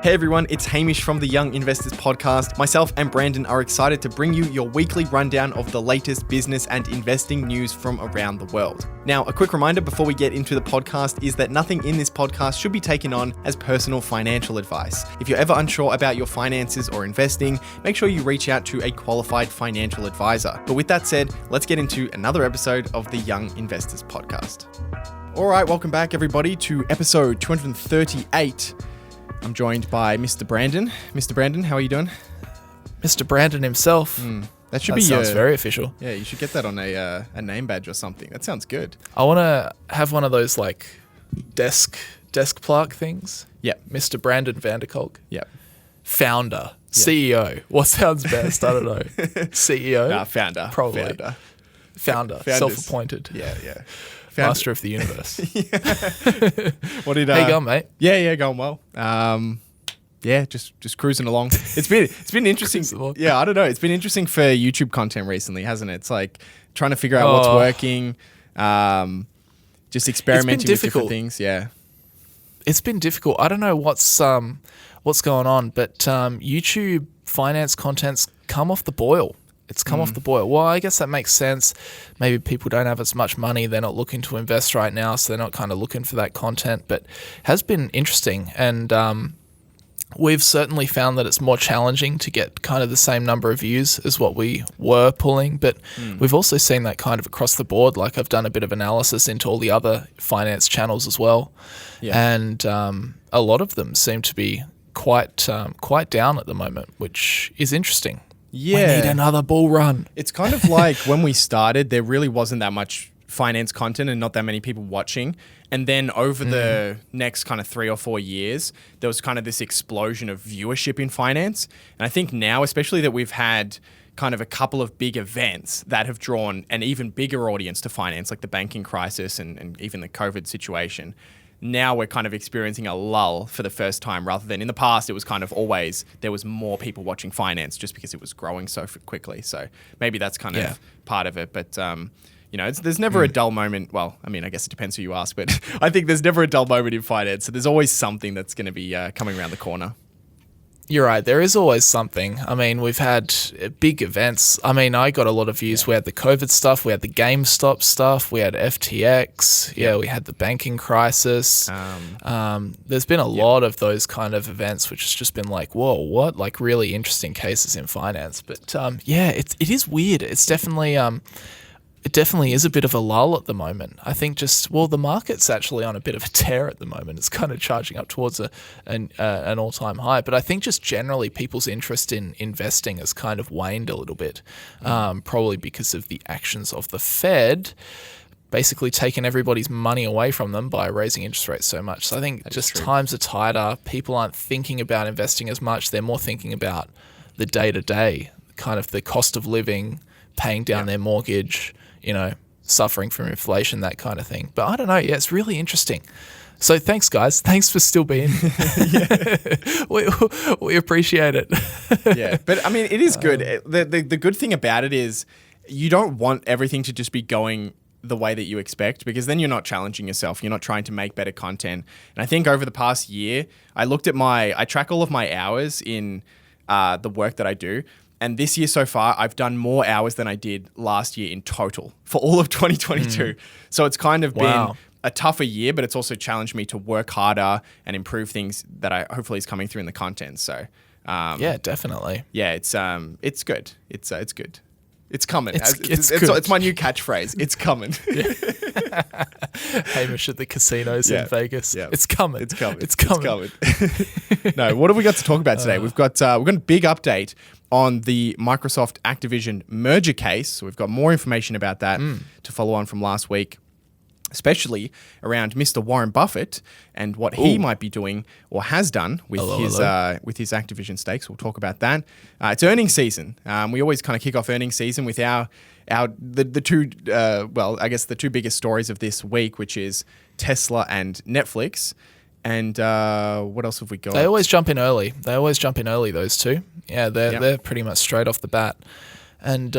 Hey everyone, it's Hamish from the Young Investors Podcast. Myself and Brandon are excited to bring you your weekly rundown of the latest business and investing news from around the world. Now, a quick reminder before we get into the podcast is that nothing in this podcast should be taken on as personal financial advice. If you're ever unsure about your finances or investing, make sure you reach out to a qualified financial advisor. But with that said, let's get into another episode of the Young Investors Podcast. All right, welcome back everybody to episode 238. I'm joined by Mr. Brandon. Mr. Brandon, how are you doing? Mr. Brandon himself. That sounds very official. Yeah, you should get that on a name badge or something. That sounds good. I want to have one of those like desk plaque things. Yep. Mr. Brandon Vanderkolk. Yep. Founder. Yep. CEO. What sounds best? I don't know. CEO? Founder. Probably. Founder. Self-appointed. Yeah. Master of the universe. What did? How you going, mate? Yeah, going well. Just cruising along. It's been interesting. Yeah, I don't know. It's been interesting for YouTube content recently, hasn't it? It's like trying to figure out what's working. Just experimenting with different things. Yeah, it's been difficult. I don't know what's going on, but YouTube finance content's come off the boil. It's come off the boil. Well, I guess that makes sense. Maybe people don't have as much money. They're not looking to invest right now, so they're not kind of looking for that content. But it has been interesting. And we've certainly found that it's more challenging to get kind of the same number of views as what we were pulling. But we've also seen that kind of across the board. Like I've done a bit of analysis into all the other finance channels as well. Yeah. And a lot of them seem to be quite down at the moment, which is interesting. Yeah. We need another bull run. It's kind of like when we started, there really wasn't that much finance content and not that many people watching. And then over the next kind of 3 or 4 years, there was kind of this explosion of viewership in finance. And I think now, especially that we've had kind of a couple of big events that have drawn an even bigger audience to finance, like the banking crisis and even the COVID situation. Now we're kind of experiencing a lull for the first time, rather than in the past, it was kind of always, there was more people watching finance just because it was growing so quickly. So maybe that's kind of part of it. But, there's never a dull moment. Well, I mean, I guess it depends who you ask, but I think there's never a dull moment in finance. So there's always something that's going to be coming around the corner. You're right. There is always something. I mean, we've had big events. I mean, I got a lot of views. Yeah. We had the COVID stuff. We had the GameStop stuff. We had FTX. Yeah, we had the banking crisis. There's been a lot of those kind of events, which has just been like, whoa, what? Like really interesting cases in finance. But it is weird. It's definitely... It definitely is a bit of a lull at the moment. I think the market's actually on a bit of a tear at the moment. It's kind of charging up towards an all-time high. But I think just generally people's interest in investing has kind of waned a little bit, probably because of the actions of the Fed, basically taking everybody's money away from them by raising interest rates so much. So I think times are tighter. People aren't thinking about investing as much. They're more thinking about the day-to-day, kind of the cost of living, paying down their mortgage, suffering from inflation, that kind of thing. But I don't know. Yeah, it's really interesting. So thanks, guys. Thanks for still being here. We appreciate it. Yeah, but I mean, it is good. The good thing about it is you don't want everything to just be going the way that you expect, because then you're not challenging yourself. You're not trying to make better content. And I think over the past year, I track all of my hours in the work that I do. And this year so far, I've done more hours than I did last year in total for all of 2022. So it's kind of been a tougher year, but it's also challenged me to work harder and improve things that I hopefully is coming through in the content. So definitely. Yeah, it's good. It's good. It's coming. It's my new catchphrase. It's coming. Hamish at the casinos in Vegas. Yeah. It's coming. It's coming. No, what have we got to talk about today? We've got a big update on the Microsoft Activision merger case. So we've got more information about that to follow on from last week, especially around Mr. Warren Buffett and what he might be doing or has done with his Activision stakes. We'll talk about that. It's earnings season. We always kind of kick off earnings season with the two biggest stories of this week, which is Tesla and Netflix. And what else have we got? They always jump in early. Those two. Yeah, they're pretty much straight off the bat. And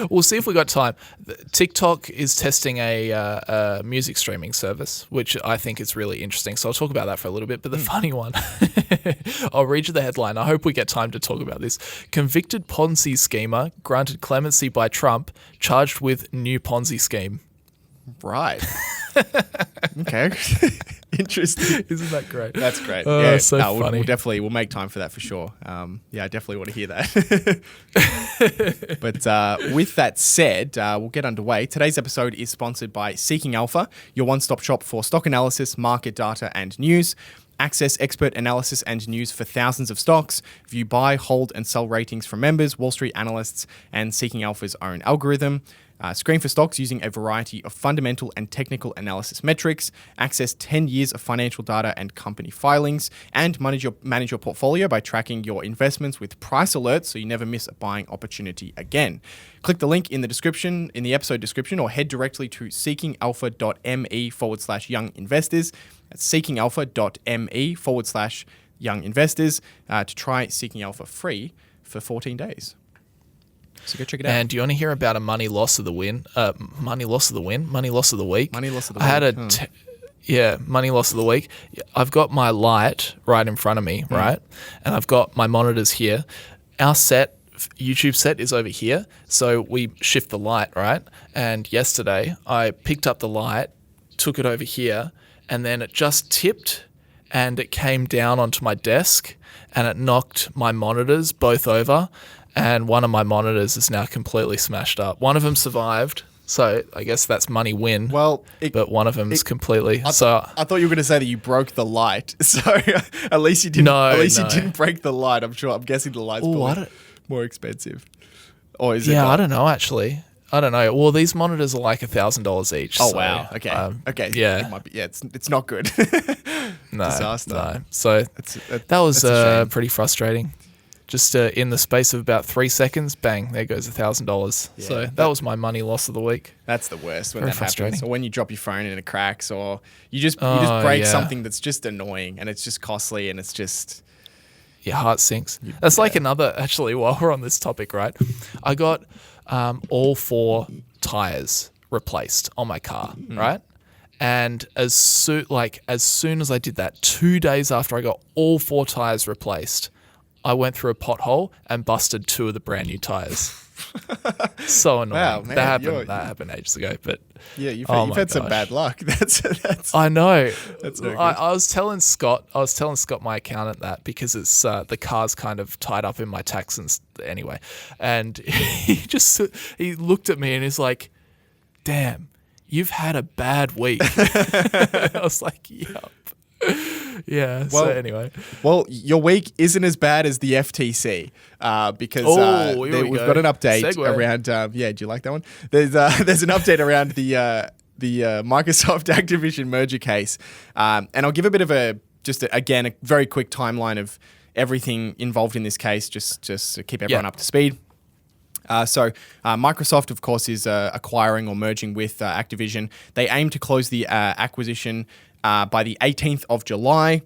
we'll see if we got time. TikTok is testing a music streaming service, which I think is really interesting. So I'll talk about that for a little bit. But the funny one, I'll read you the headline. I hope we get time to talk about this. Convicted Ponzi schemer granted clemency by Trump, charged with new Ponzi scheme. Right. Okay. Interesting. Isn't that great? That's great. Yeah, so funny. We'll make time for that for sure. I definitely want to hear that. But with that said, we'll get underway. Today's episode is sponsored by Seeking Alpha, your one-stop shop for stock analysis, market data, and news. Access expert analysis and news for thousands of stocks. View buy, hold, and sell ratings from members, Wall Street analysts, and Seeking Alpha's own algorithm. Screen for stocks using a variety of fundamental and technical analysis metrics. Access 10 years of financial data and company filings. And manage your portfolio by tracking your investments with price alerts so you never miss a buying opportunity again. Click the link in the episode description, or head directly to seekingalpha.me/young investors. That's seekingalpha.me/young investors to try Seeking Alpha free for 14 days. So go check it out. And do you want to hear about a money loss of the week? Money loss of the week. Money loss of the week. Money loss of the week. I've got my light right in front of me, right? And I've got my monitors here. Our YouTube set is over here. So we shift the light, right? And yesterday I picked up the light, took it over here, and then it just tipped and it came down onto my desk and it knocked my monitors both over. And one of my monitors is now completely smashed up. One of them survived, so I guess that's money win. Well, but one of them is completely. I thought you were going to say that you broke the light. So at least you didn't. You didn't break the light. I'm guessing the light's probably more expensive. Or is it? Yeah, I don't know actually. I don't know. Well, these monitors are like $1,000 each. Oh so, wow. Okay. Okay. Yeah. It might be, it's not good. Disaster. No. So that was pretty frustrating. Just in the space of about 3 seconds, bang, there goes $1,000. Yeah, so that was my money loss of the week. That's the worst when that happens. Or when you drop your phone and it cracks, or you just break something that's just annoying and it's just costly and it's just... Your heart sinks. That's like another, actually, while we're on this topic, right? I got all 4 tires replaced on my car, right? And as soon as I did that, 2 days after I got all 4 tires replaced, I went through a pothole and busted 2 of the brand new tires. So annoying. Wow, man, that happened ages ago. But yeah, you've had some bad luck. That's I know. That's no good. I was telling Scott, my accountant, that because it's the car's kind of tied up in my tax anyway. And he looked at me and he's like, "Damn, you've had a bad week." I was like, "Yup." Yeah. Well, so anyway, your week isn't as bad as the FTC because we've got an update around. Do you like that one? There's an update around the Microsoft Activision merger case, and I'll give a bit of a very quick timeline of everything involved in this case, just to keep everyone up to speed. So Microsoft, of course, is acquiring or merging with Activision. They aim to close the acquisition by the 18th of July,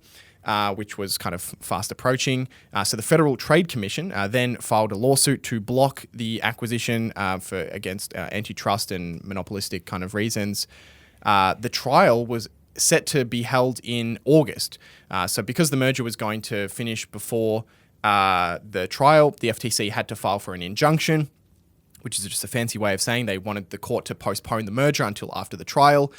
which was kind of fast approaching. So the Federal Trade Commission then filed a lawsuit to block the acquisition against antitrust and monopolistic kind of reasons. The trial was set to be held in August. So because the merger was going to finish before the trial, the FTC had to file for an injunction, which is just a fancy way of saying they wanted the court to postpone the merger until after the trial.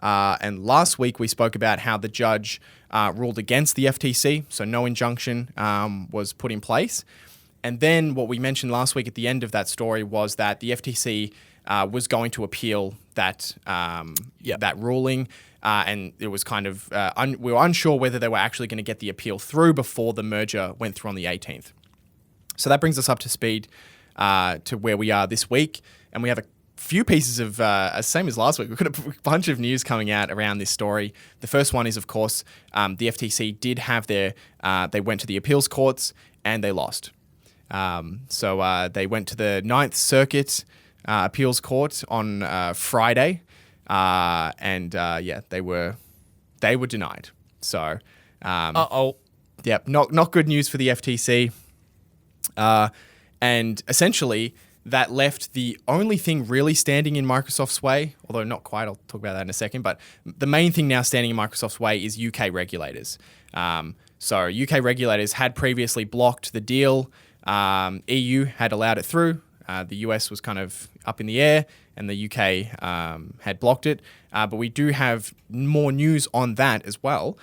And last week we spoke about how the judge ruled against the FTC, so no injunction was put in place. And then what we mentioned last week at the end of that story was that the FTC was going to appeal that ruling, and it was kind of we were unsure whether they were actually going to get the appeal through before the merger went through on the 18th. So that brings us up to speed to where we are this week, and we have a few pieces of, same as last week, we've got a bunch of news coming out around this story. The first one is, of course, the FTC did have they went to the appeals courts and they lost. So they went to the Ninth Circuit Appeals Court on Friday, and they were denied. So, yep, not good news for the FTC. And essentially, that left the only thing really standing in Microsoft's way, although not quite, I'll talk about that in a second, but the main thing now standing in Microsoft's way is UK regulators. So UK regulators had previously blocked the deal. EU had allowed it through. The US was kind of up in the air, and the UK had blocked it. But we do have more news on that as well,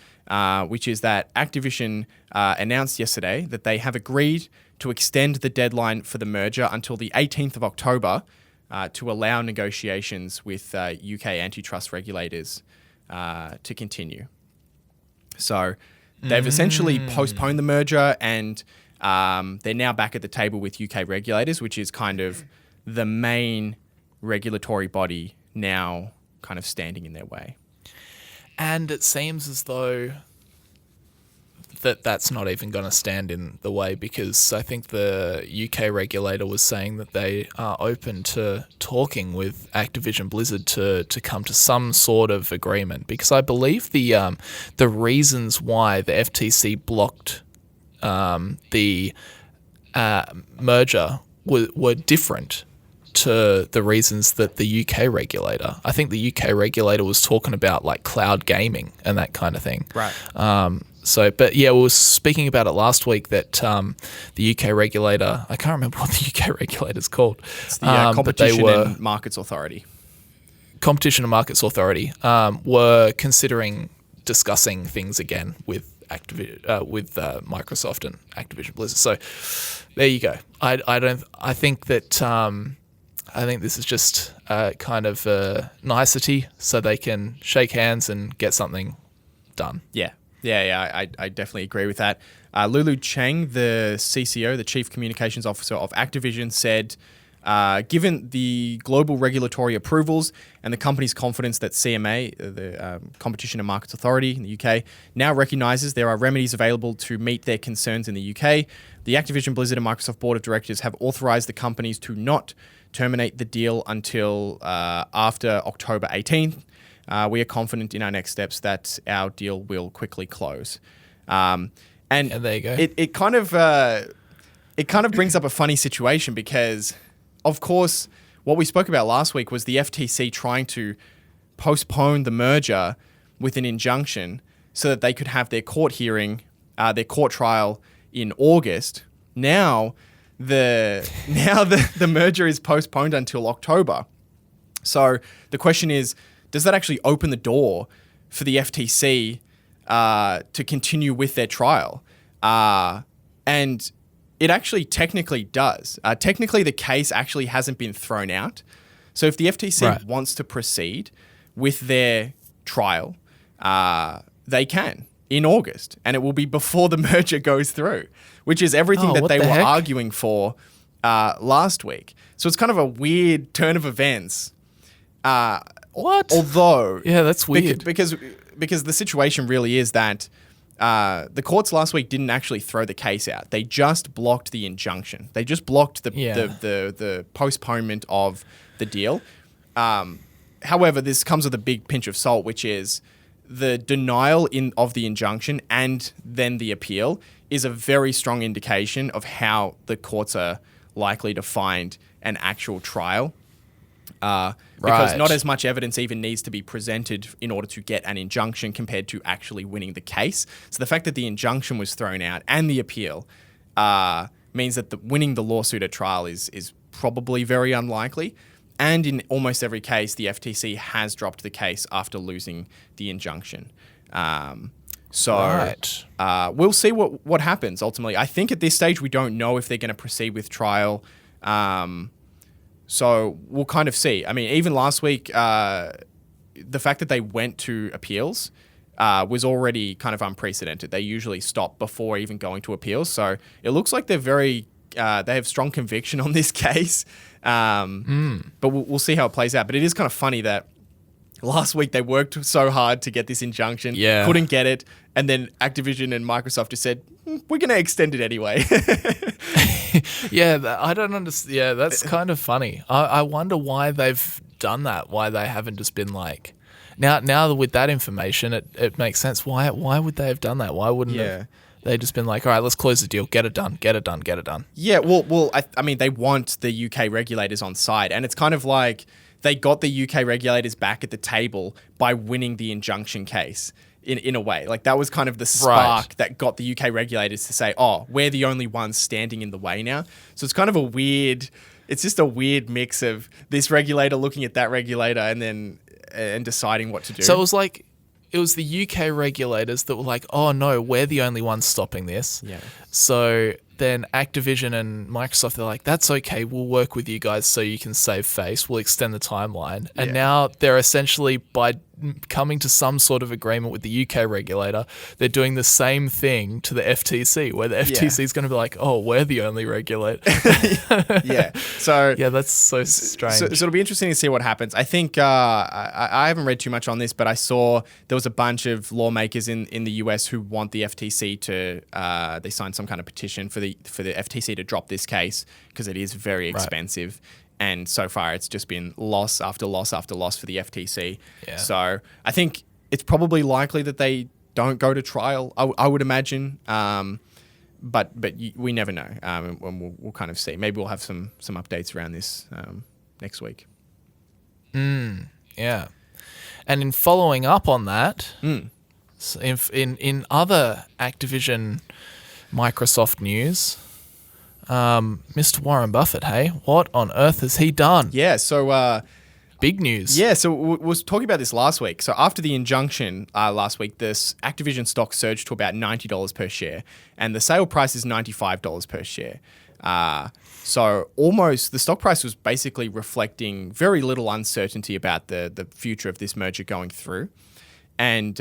which is that Activision announced yesterday that they have agreed to extend the deadline for the merger until the 18th of October to allow negotiations with UK antitrust regulators to continue. So they've essentially postponed the merger, and they're now back at the table with UK regulators, which is kind of the main regulatory body now kind of standing in their way. And it seems as though that's not even going to stand in the way, because I think the UK regulator was saying that they are open to talking with Activision Blizzard to come to some sort of agreement, because I believe the reasons why the FTC blocked the merger were different to the reasons that the UK regulator. I think the UK regulator was talking about like cloud gaming and that kind of thing. Right. But we were speaking about it last week that the UK regulator, I can't remember what the UK regulator's called. It's the Competition and Markets Authority. Competition and Markets Authority were considering discussing things again with Microsoft and Activision Blizzard. So there you go. I think this is just kind of a nicety so they can shake hands and get something done. Yeah, I definitely agree with that. Lulu Cheng, the CCO, the Chief Communications Officer of Activision, said, given the global regulatory approvals and the company's confidence that CMA, the Competition and Markets Authority in the UK, now recognises there are remedies available to meet their concerns in the UK, the Activision Blizzard and Microsoft Board of Directors have authorised the companies to not terminate the deal until after October 18th. We are confident in our next steps that our deal will quickly close. And there you go. It kind of brings up a funny situation, because, of course, what we spoke about last week was the FTC trying to postpone the merger with an injunction so that they could have their court hearing, their court trial in August. Now the merger is postponed until October. So the question is, does that actually open the door for the FTC to continue with their trial? And it actually technically does. Technically, the case actually hasn't been thrown out. So if the FTC wants to proceed with their trial, they can in August, and it will be before the merger goes through, which is everything that they were arguing for last week. So it's kind of a weird turn of events. What? Although, yeah, that's weird. Because the situation really is that the courts last week didn't actually throw the case out. They just blocked the injunction. They just blocked the postponement of the deal. However, this comes with a big pinch of salt, which is the denial of the injunction and then the appeal is a very strong indication of how the courts are likely to find an actual trial. Because not as much evidence even needs to be presented in order to get an injunction compared to actually winning the case. So the fact that the injunction was thrown out and the appeal means that winning the lawsuit at trial is probably very unlikely. And in almost every case, the FTC has dropped the case after losing the injunction. We'll see what happens ultimately. I think at this stage, we don't know if they're going to proceed with trial. So we'll kind of see. I mean, even last week, the fact that they went to appeals was already kind of unprecedented. They usually stop before even going to appeals. So it looks like they have strong conviction on this case. But we'll see how it plays out. But it is kind of funny that last week they worked so hard to get this injunction, couldn't get it, and then Activision and Microsoft just said, we're going to extend it anyway. I don't understand. Yeah, that's kind of funny. I wonder why they've done that, why they haven't just been like... Now with that information, it makes sense. Why would they have done that? Why wouldn't have... They just been like, all right, let's close the deal, get it done, get it done, get it done. Yeah, well, I mean, they want the UK regulators on side, and it's kind of like they got the UK regulators back at the table by winning the injunction case. In a way, like that was kind of the spark that got the UK regulators to say, "Oh, we're the only ones standing in the way now." So it's kind of it's just a weird mix of this regulator looking at that regulator and deciding what to do. So it was the UK regulators that were like, "Oh no, we're the only ones stopping this." Yeah. So then Activision and Microsoft, they're like, "That's okay. We'll work with you guys so you can save face. We'll extend the timeline." And now they're essentially, by coming to some sort of agreement with the UK regulator, they're doing the same thing to the FTC, where the FTC is going to be like, "Oh, we're the only regulator." Yeah. So yeah, that's so strange. So it'll be interesting to see what happens. I think I haven't read too much on this, but I saw there was a bunch of lawmakers in the US who want the FTC to they signed some kind of petition for the FTC to drop this case because it is very expensive. And so far, it's just been loss after loss after loss for the FTC. Yeah. So I think it's probably likely that they don't go to trial, I would imagine. But we never know. And we'll kind of see. Maybe we'll have some updates around this next week. Yeah. And in following up on that, so in other Activision Microsoft news, Mr. Warren Buffett, hey, what on earth has he done? Yeah, so big news. Yeah, so we was talking about this last week. So after the injunction last week, this Activision stock surged to about $90 per share, and the sale price is $95 per share. So almost the stock price was basically reflecting very little uncertainty about the future of this merger going through. And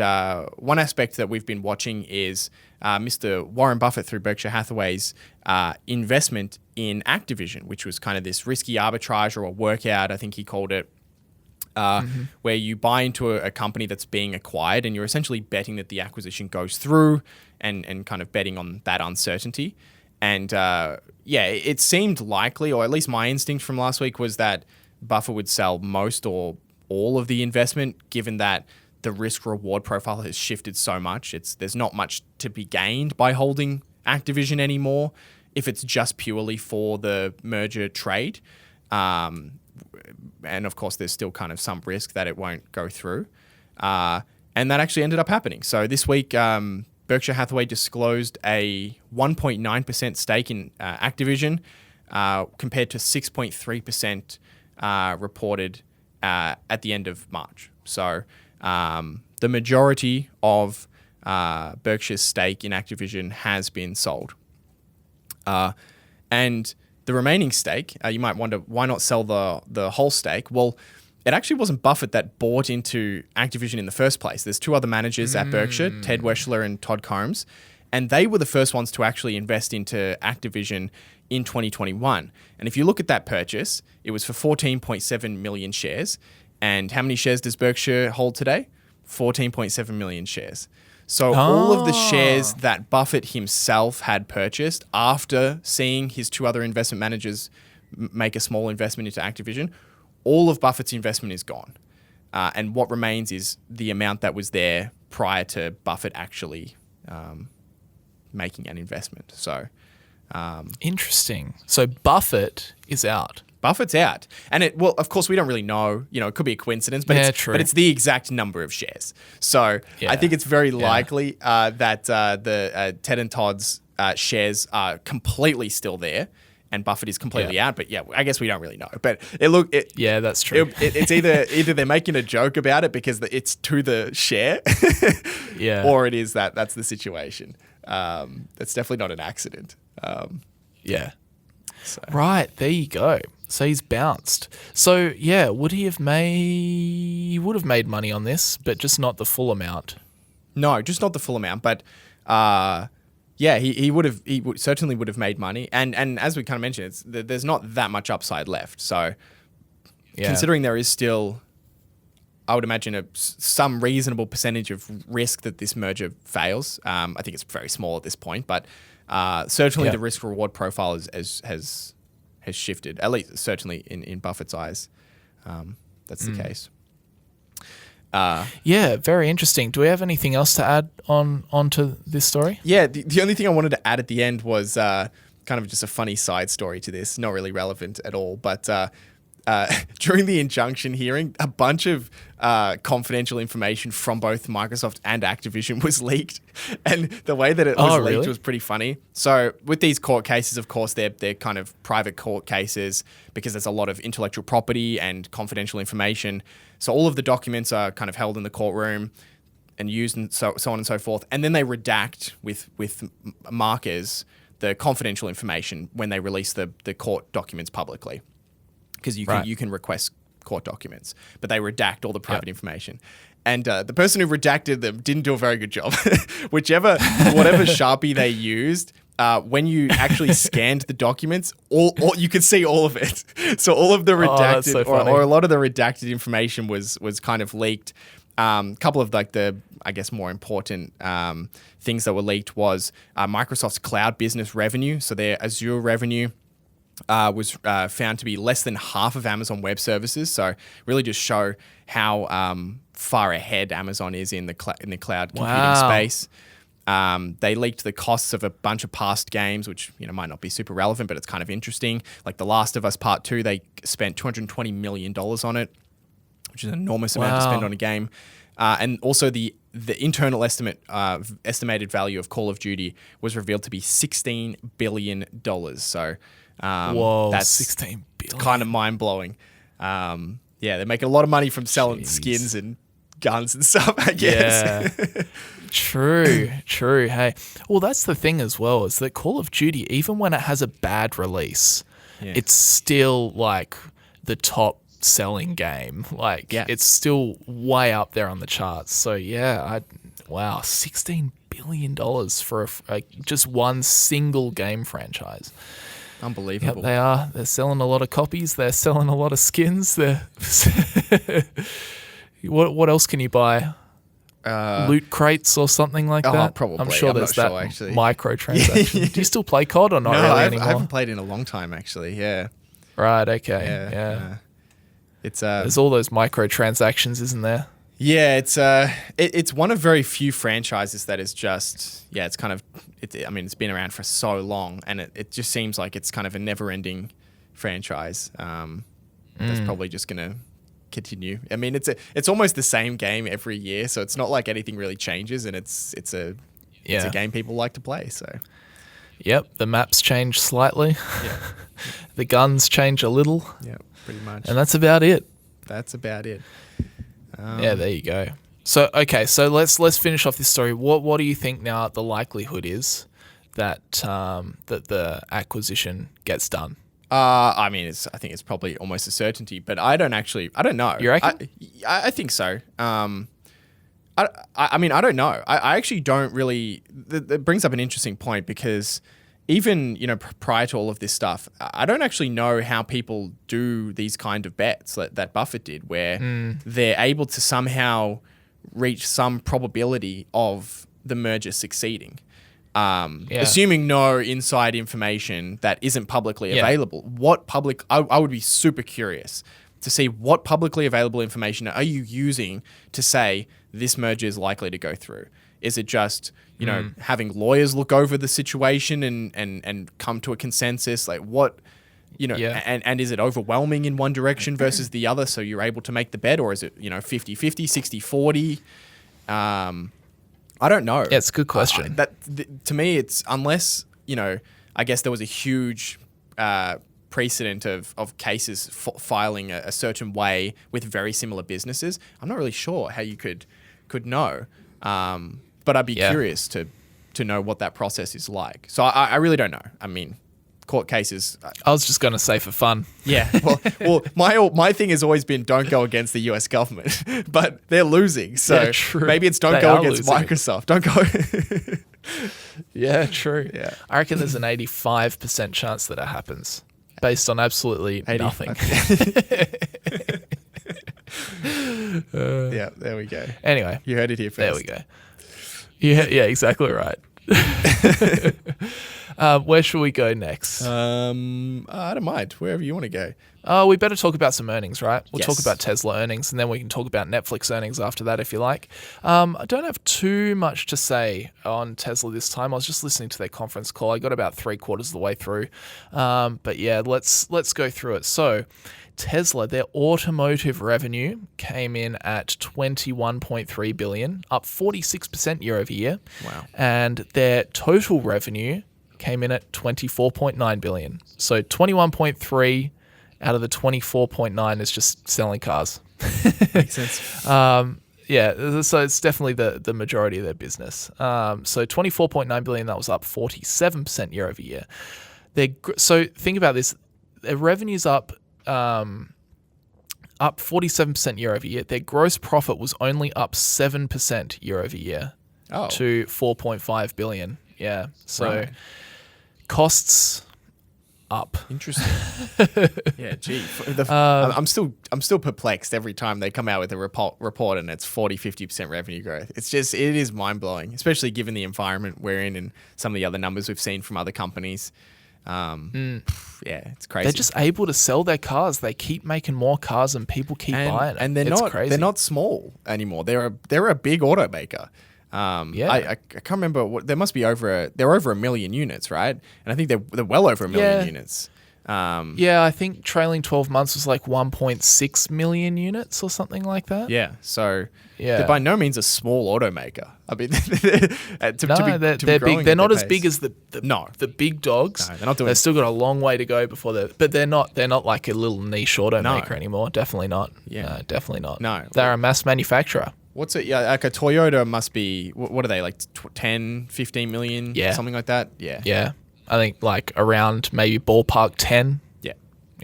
one aspect that we've been watching is Mr. Warren Buffett through Berkshire Hathaway's investment in Activision, which was kind of this risky arbitrage or a workout, I think he called it, where you buy into a company that's being acquired and you're essentially betting that the acquisition goes through and kind of betting on that uncertainty. And it seemed likely, or at least my instinct from last week was that Buffett would sell most or all of the investment, given that the risk-reward profile has shifted so much. There's not much to be gained by holding Activision anymore if it's just purely for the merger trade. And of course, there's still kind of some risk that it won't go through. And that actually ended up happening. So this week, Berkshire Hathaway disclosed a 1.9% stake in Activision compared to 6.3% reported at the end of March. So the majority of Berkshire's stake in Activision has been sold. And the remaining stake, you might wonder, why not sell the whole stake? Well, it actually wasn't Buffett that bought into Activision in the first place. There's two other managers at Berkshire, Ted Weschler and Todd Combs, and they were the first ones to actually invest into Activision in 2021. And if you look at that purchase, it was for 14.7 million shares. And how many shares does Berkshire hold today? 14.7 million shares. So all of the shares that Buffett himself had purchased after seeing his two other investment managers make a small investment into Activision, all of Buffett's investment is gone. And what remains is the amount that was there prior to Buffett actually making an investment. So interesting. So Buffett is out. Buffett's out. And of course, we don't really know. It could be a coincidence, but it's the exact number of shares. So I think it's very likely that the Ted and Todd's shares are completely still there and Buffett is completely out. But I guess we don't really know. But that's true. It's either they're making a joke about it because it's to the share or it is that's the situation. That's definitely not an accident. So. Right, there you go. So he's bounced. So would he have made? He would have made money on this, but just not the full amount. No, just not the full amount. But he would have. Certainly would have made money. And as we kind of mentioned, there's not that much upside left. So considering there is still, I would imagine some reasonable percentage of risk that this merger fails. I think it's very small at this point, but certainly the risk reward profile has shifted, at least certainly in Buffett's eyes. That's the case. Yeah, very interesting. Do we have anything else to add onto this story? Yeah, the only thing I wanted to add at the end was kind of just a funny side story to this, not really relevant at all, but during the injunction hearing, a bunch of confidential information from both Microsoft and Activision was leaked, and the way that it was leaked was pretty funny. So with these court cases, of course, they're kind of private court cases because there's a lot of intellectual property and confidential information. So all of the documents are kind of held in the courtroom and used and so on and so forth, and then they redact with markers the confidential information when they release the court documents publicly. Because you can request court documents, but they redact all the private information. And the person who redacted them didn't do a very good job. Whatever Sharpie they used, when you actually scanned the documents, all you could see all of it. So all of the redacted or a lot of the redacted information was kind of leaked. A couple of like the, I guess, more important things that were leaked was Microsoft's cloud business revenue. So their Azure revenue was found to be less than half of Amazon Web Services. So really just show how far ahead Amazon is in the cloud computing space. They leaked the costs of a bunch of past games, which might not be super relevant, but it's kind of interesting. Like The Last of Us Part 2, they spent $220 million on it, which is an enormous amount to spend on a game. And also the internal estimated value of Call of Duty was revealed to be $16 billion. So that's 16 billion. Kind of mind-blowing. They're making a lot of money from selling skins and guns and stuff, I guess. Yeah. True. Hey, well, that's the thing as well, is that Call of Duty, even when it has a bad release, it's still like the top selling game. It's still way up there on the charts. So $16 billion for just one single game franchise. Unbelievable. Yep, they're selling a lot of copies. They're selling a lot of skins. What else can you buy? Loot crates or something like that? Probably. I'm sure there's that microtransaction. Do you still play COD or not really anymore? I haven't played in a long time, actually. Yeah. Right. Okay. Yeah. It's there's all those microtransactions, isn't there? Yeah, it's one of very few franchises that is just it's kind of it's been around for so long, and it just seems like it's kind of a never-ending franchise. That's probably just gonna continue. I mean, it's almost the same game every year, so it's not like anything really changes, and it's a game people like to play. So. Yep, the maps change slightly. Yeah. The guns change a little. Yeah, pretty much. And that's about it. There you go. So let's finish off this story. What do you think now the likelihood is that that the acquisition gets done? I think it's probably almost a certainty, but I don't know. You reckon? I think so. I don't know. I actually don't really. That brings up an interesting point because even prior to all of this stuff, I don't actually know how people do these kind of bets that Buffett did, where they're able to somehow reach some probability of the merger succeeding, assuming no inside information that isn't publicly available. What public? I would be super curious to see what publicly available information are you using to say this merger is likely to go through. Is it just, having lawyers look over the situation and come to a consensus? Like what, and is it overwhelming in one direction versus the other so you're able to make the bet? Or is it, 50-50, 60-40? I don't know. Yeah, it's a good question. To me, it's unless, I guess there was a huge precedent of cases filing a certain way with very similar businesses. I'm not really sure how you could know. But I'd be curious to know what that process is like. So I really don't know. I mean, court cases. I was just going to say for fun. Yeah. Well, my thing has always been don't go against the US government, but they're losing. So maybe it's don't go against Microsoft. Don't go. Yeah, true. Yeah. I reckon there's an 85% chance that it happens based on absolutely nothing. Yeah, there we go. Anyway. You heard it here first. There we go. Yeah, exactly right. Where should we go next? I don't mind. Wherever you want to go. We better talk about some earnings, right? We'll Yes. talk about Tesla earnings, and then we can talk about Netflix earnings after that if you like. I don't have too much to say on Tesla this time. I was just listening to their conference call. I got about 3/4 of the way through. But yeah, let's go through it. So Tesla, their automotive revenue came in at $21.3 billion, up 46% year over year. Wow. And their total revenue came in at $24.9 billion. So 21.3 out of the 24.9 is just selling cars. Makes sense. Yeah, so it's definitely the majority of their business. So 24.9 billion, that was up 47% year over year. So think about this: their revenue's up 47% year over year. Their gross profit was only up 7% year over year to 4.5 billion. Yeah, so Right. costs up. Interesting. Yeah, gee. I'm still perplexed every time they come out with a report and it's 50% revenue growth. It is mind-blowing, especially given the environment we're in and some of the other numbers we've seen from other companies. Yeah, it's crazy. They're just able to sell their cars. They keep making more cars and people keep buying them. And Crazy. they're not small anymore. They're a big automaker. I can't remember they're over 1 million units, right? And I think they're well over 1 million units. Yeah, I think trailing 12 months was like 1.6 million units or something like that. Yeah, so Yeah. they're by no means a small automaker. I mean, they're big. They're not as big as the big dogs. No, they're not doing. They've still got a long way to go before but they're not like a little niche automaker anymore. Definitely not. Yeah. No, definitely not. No. They're a mass manufacturer. What's it? Yeah, like a Toyota must be. What are they like? 10, 15 million? Yeah. Something like that. Yeah. Yeah, I think like around maybe ballpark 10. Yeah.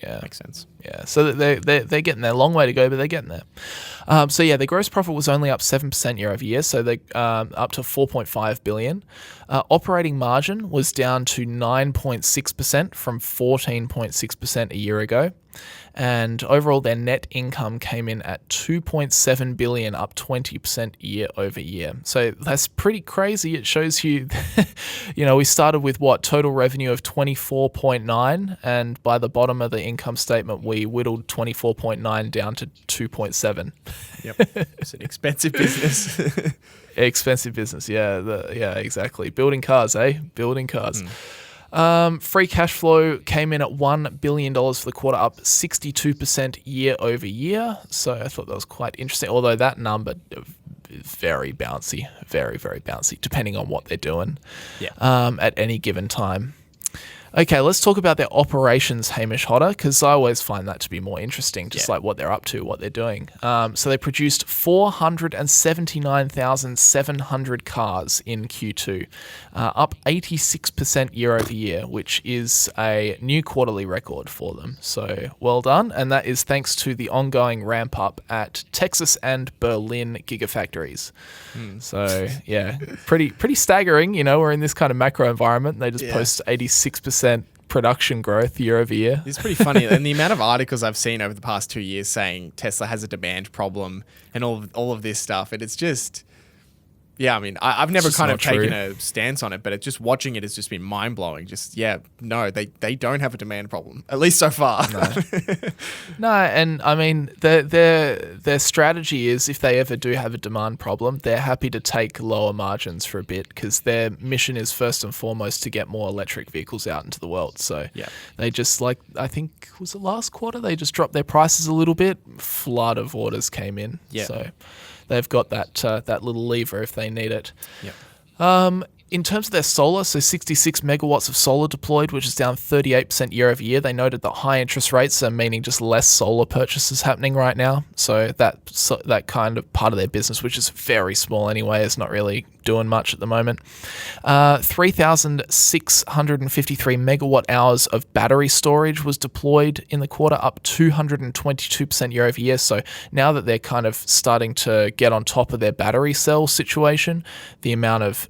Yeah. Makes sense. Yeah, so they're getting there. Long way to go, but they're getting there. So yeah, their gross profit was only up 7% year over year, so they up to 4.5 billion. Operating margin was down to 9.6% from 14.6% a year ago, and overall their net income came in at 2.7 billion, up 20% year over year. So that's pretty crazy. It shows you, we started with total revenue of 24.9, and by the bottom of the income statement we whittled 24.9 down to 2.7. Yep. It's an expensive business. Expensive business, yeah. Yeah, exactly. Building cars, Building cars. Free cash flow came in at $1 billion for the quarter, up 62% year over year. So I thought that was quite interesting, although that number is very bouncy, very, very bouncy, depending on what they're doing at any given time. Okay, let's talk about their operations, Hamish Hodder, because I always find that to be more interesting, just like what they're up to, what they're doing. So they produced 479,700 cars in Q2, up 86% year over year, which is a new quarterly record for them. So well done. And that is thanks to the ongoing ramp up at Texas and Berlin gigafactories. So yeah, pretty staggering. We're in this kind of macro environment. They just post 86% production growth year over year. It's pretty funny. And the amount of articles I've seen over the past 2 years saying Tesla has a demand problem and all of this stuff. And it's just, I mean, I've never kind of taken a stance on it, but just watching it has just been mind blowing. No, they don't have a demand problem, at least so far. No, and I mean, their strategy is if they ever do have a demand problem, they're happy to take lower margins for a bit because their mission is first and foremost to get more electric vehicles out into the world. So they just I think, was it last quarter? They just dropped their prices a little bit. Flood of orders came in. Yeah. So they've got that little lever if they need it. Yeah. In terms of their solar, so 66 megawatts of solar deployed, which is down 38% year over year. They noted that high interest rates are meaning just less solar purchases happening right now. So that kind of part of their business, which is very small anyway, is not really doing much at the moment. 3,653 megawatt hours of battery storage was deployed in the quarter, up 222% year over year. So now that they're kind of starting to get on top of their battery cell situation, the amount of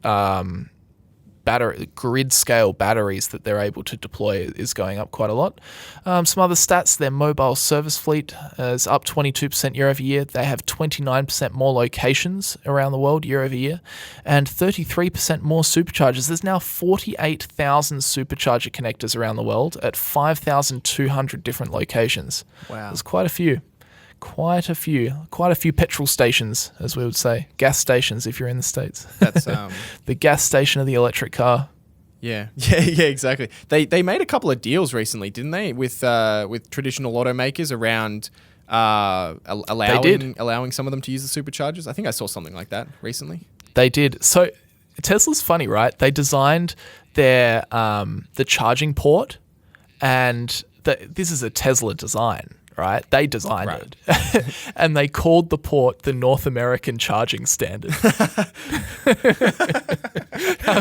grid scale batteries that they're able to deploy is going up quite a lot. Some other stats: their mobile service fleet is up 22% year over year. They have 29% more locations around the world year over year, and 33% more superchargers. There's now 48,000 supercharger connectors around the world at 5,200 different locations. Wow, there's quite a few. Quite a few petrol stations, as we would say, gas stations if you're in the States. That's the gas station of the electric car. Yeah, exactly. They made a couple of deals recently, didn't they, with traditional automakers around allowing some of them to use the superchargers. I think I saw something like that recently. They did. So Tesla's funny, right? They designed their the charging port, and this is a Tesla design. Right, they designed it, and they called the port the North American Charging Standard. How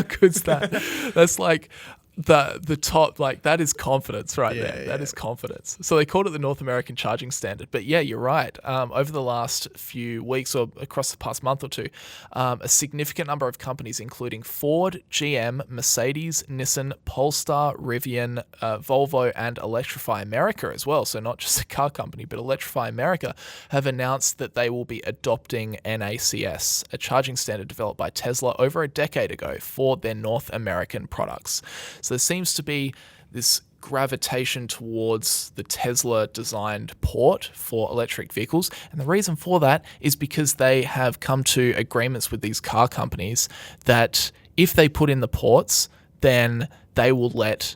good's that? That's like the top, like that is confidence right there. Yeah. That is confidence. So they called it the North American Charging Standard. But yeah, you're right. Over the last few weeks or across the past month or two, a significant number of companies, including Ford, GM, Mercedes, Nissan, Polestar, Rivian, Volvo, and Electrify America as well. So not just a car company, but Electrify America have announced that they will be adopting NACS, a charging standard developed by Tesla over a decade ago for their North American products. So there seems to be this gravitation towards the Tesla-designed port for electric vehicles. And the reason for that is because they have come to agreements with these car companies that if they put in the ports, then they will let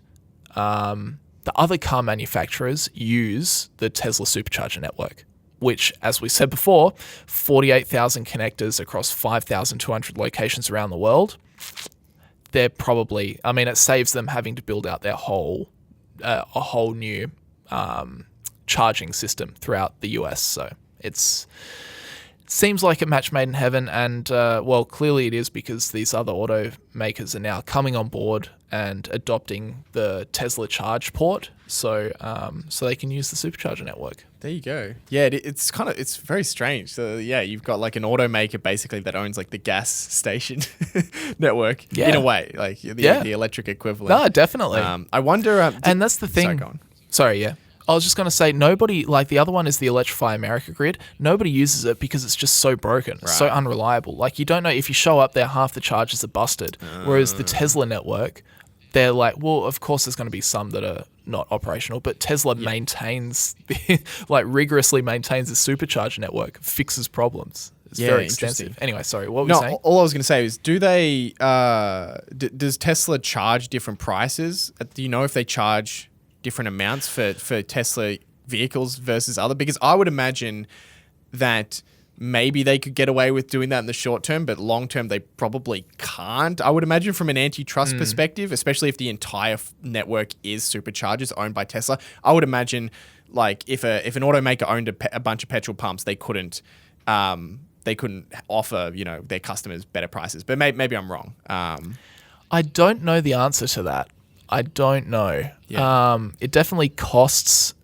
the other car manufacturers use the Tesla supercharger network, which, as we said before, 48,000 connectors across 5,200 locations around the world. They're probably, I mean, it saves them having to build out their a whole new charging system throughout the US. So it seems like a match made in heaven, and well, clearly it is, because these other automakers are now coming on board and adopting the Tesla charge port, so they can use the supercharger network. There you go. Yeah, it's very strange. So yeah, you've got like an automaker basically that owns like the gas station network in a way, like the electric equivalent. No, definitely. I wonder. And that's the thing. Sorry, go on. Sorry, yeah. I was just going to say, nobody, like the other one is the Electrify America grid, nobody uses it because it's just so broken, so unreliable. Like, you don't know, if you show up there, half the charges are busted. Whereas the Tesla network, they're like, well, of course there's going to be some that are not operational, but Tesla maintains, rigorously maintains the supercharger network, fixes problems. It's very extensive. Anyway, sorry, what were you saying? All I was going to say is, do they, does Tesla charge different prices? Do you know if they charge different amounts for Tesla vehicles versus other? Because I would imagine that maybe they could get away with doing that in the short term, but long term they probably can't. I would imagine from an antitrust perspective, especially if the entire network is superchargers owned by Tesla. I would imagine, like, if an automaker owned a bunch of petrol pumps, they couldn't offer their customers better prices. But maybe I'm wrong. I don't know the answer to that. I don't know. Yeah. It definitely costs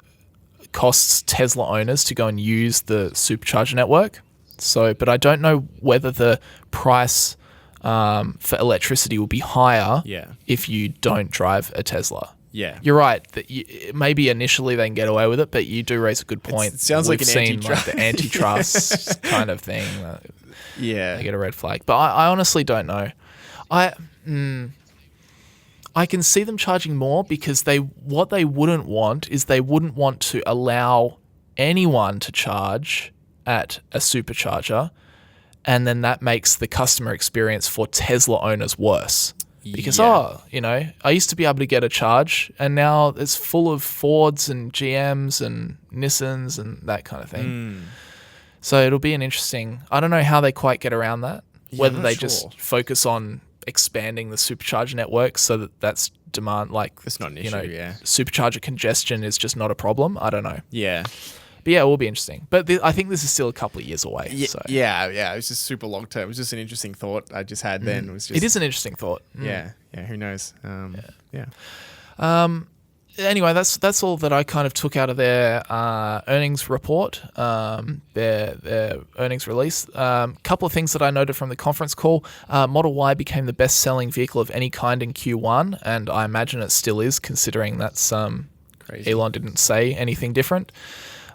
Tesla owners to go and use the supercharger network. So, but I don't know whether the price for electricity will be higher if you don't drive a Tesla. Yeah, you're right. That maybe initially they can get away with it, but you do raise a good point. It sounds like an antitrust. Like the antitrust kind of thing. They get a red flag. But I honestly don't know. I can see them charging more because what they wouldn't want is they wouldn't want to allow anyone to charge at a supercharger, and then that makes the customer experience for Tesla owners worse. Because, I used to be able to get a charge, and now it's full of Fords and GMs and Nissans and that kind of thing. So it'll be an interesting... I don't know how they quite get around that, whether they just focus on expanding the supercharger network so that's demand, like, it's not an issue, supercharger congestion is just not a problem. I don't know. Yeah. But yeah, it will be interesting. But I think this is still a couple of years away. Yeah. It was just super long term. It was just an interesting thought I just had then. It is an interesting thought. Yeah. Who knows? anyway, that's all that I kind of took out of their earnings report, their earnings release. Couple of things that I noted from the conference call. Model Y became the best-selling vehicle of any kind in Q1, and I imagine it still is, considering that's Crazy. Elon didn't say anything different.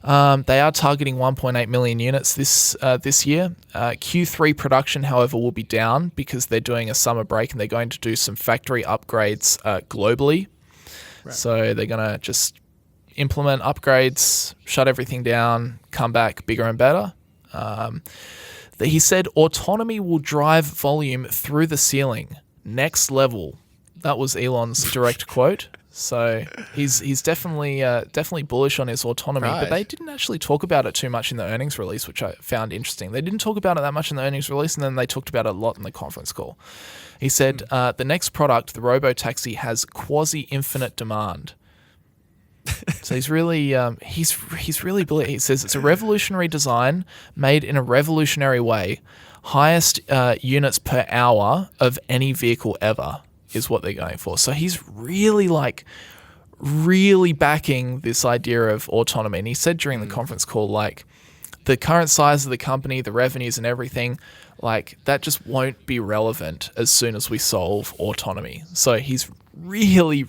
They are targeting 1.8 million units this year. Q3 production, however, will be down because they're doing a summer break and they're going to do some factory upgrades globally. Right. So they're going to just implement upgrades, shut everything down, come back bigger and better. He said autonomy will drive volume through the ceiling. Next level. That was Elon's direct quote. So he's definitely bullish on his autonomy, right. But they didn't actually talk about it too much in the earnings release, which I found interesting. They didn't talk about it that much in the earnings release, and then they talked about it a lot in the conference call. He said the next product, the robo-taxi, has quasi-infinite demand. So he's really bullish. He says it's a revolutionary design made in a revolutionary way, highest units per hour of any vehicle ever. Is what they're going for. So he's really backing this idea of autonomy. And he said during the conference call, like, the current size of the company, the revenues and everything, like, that just won't be relevant as soon as we solve autonomy. So he's really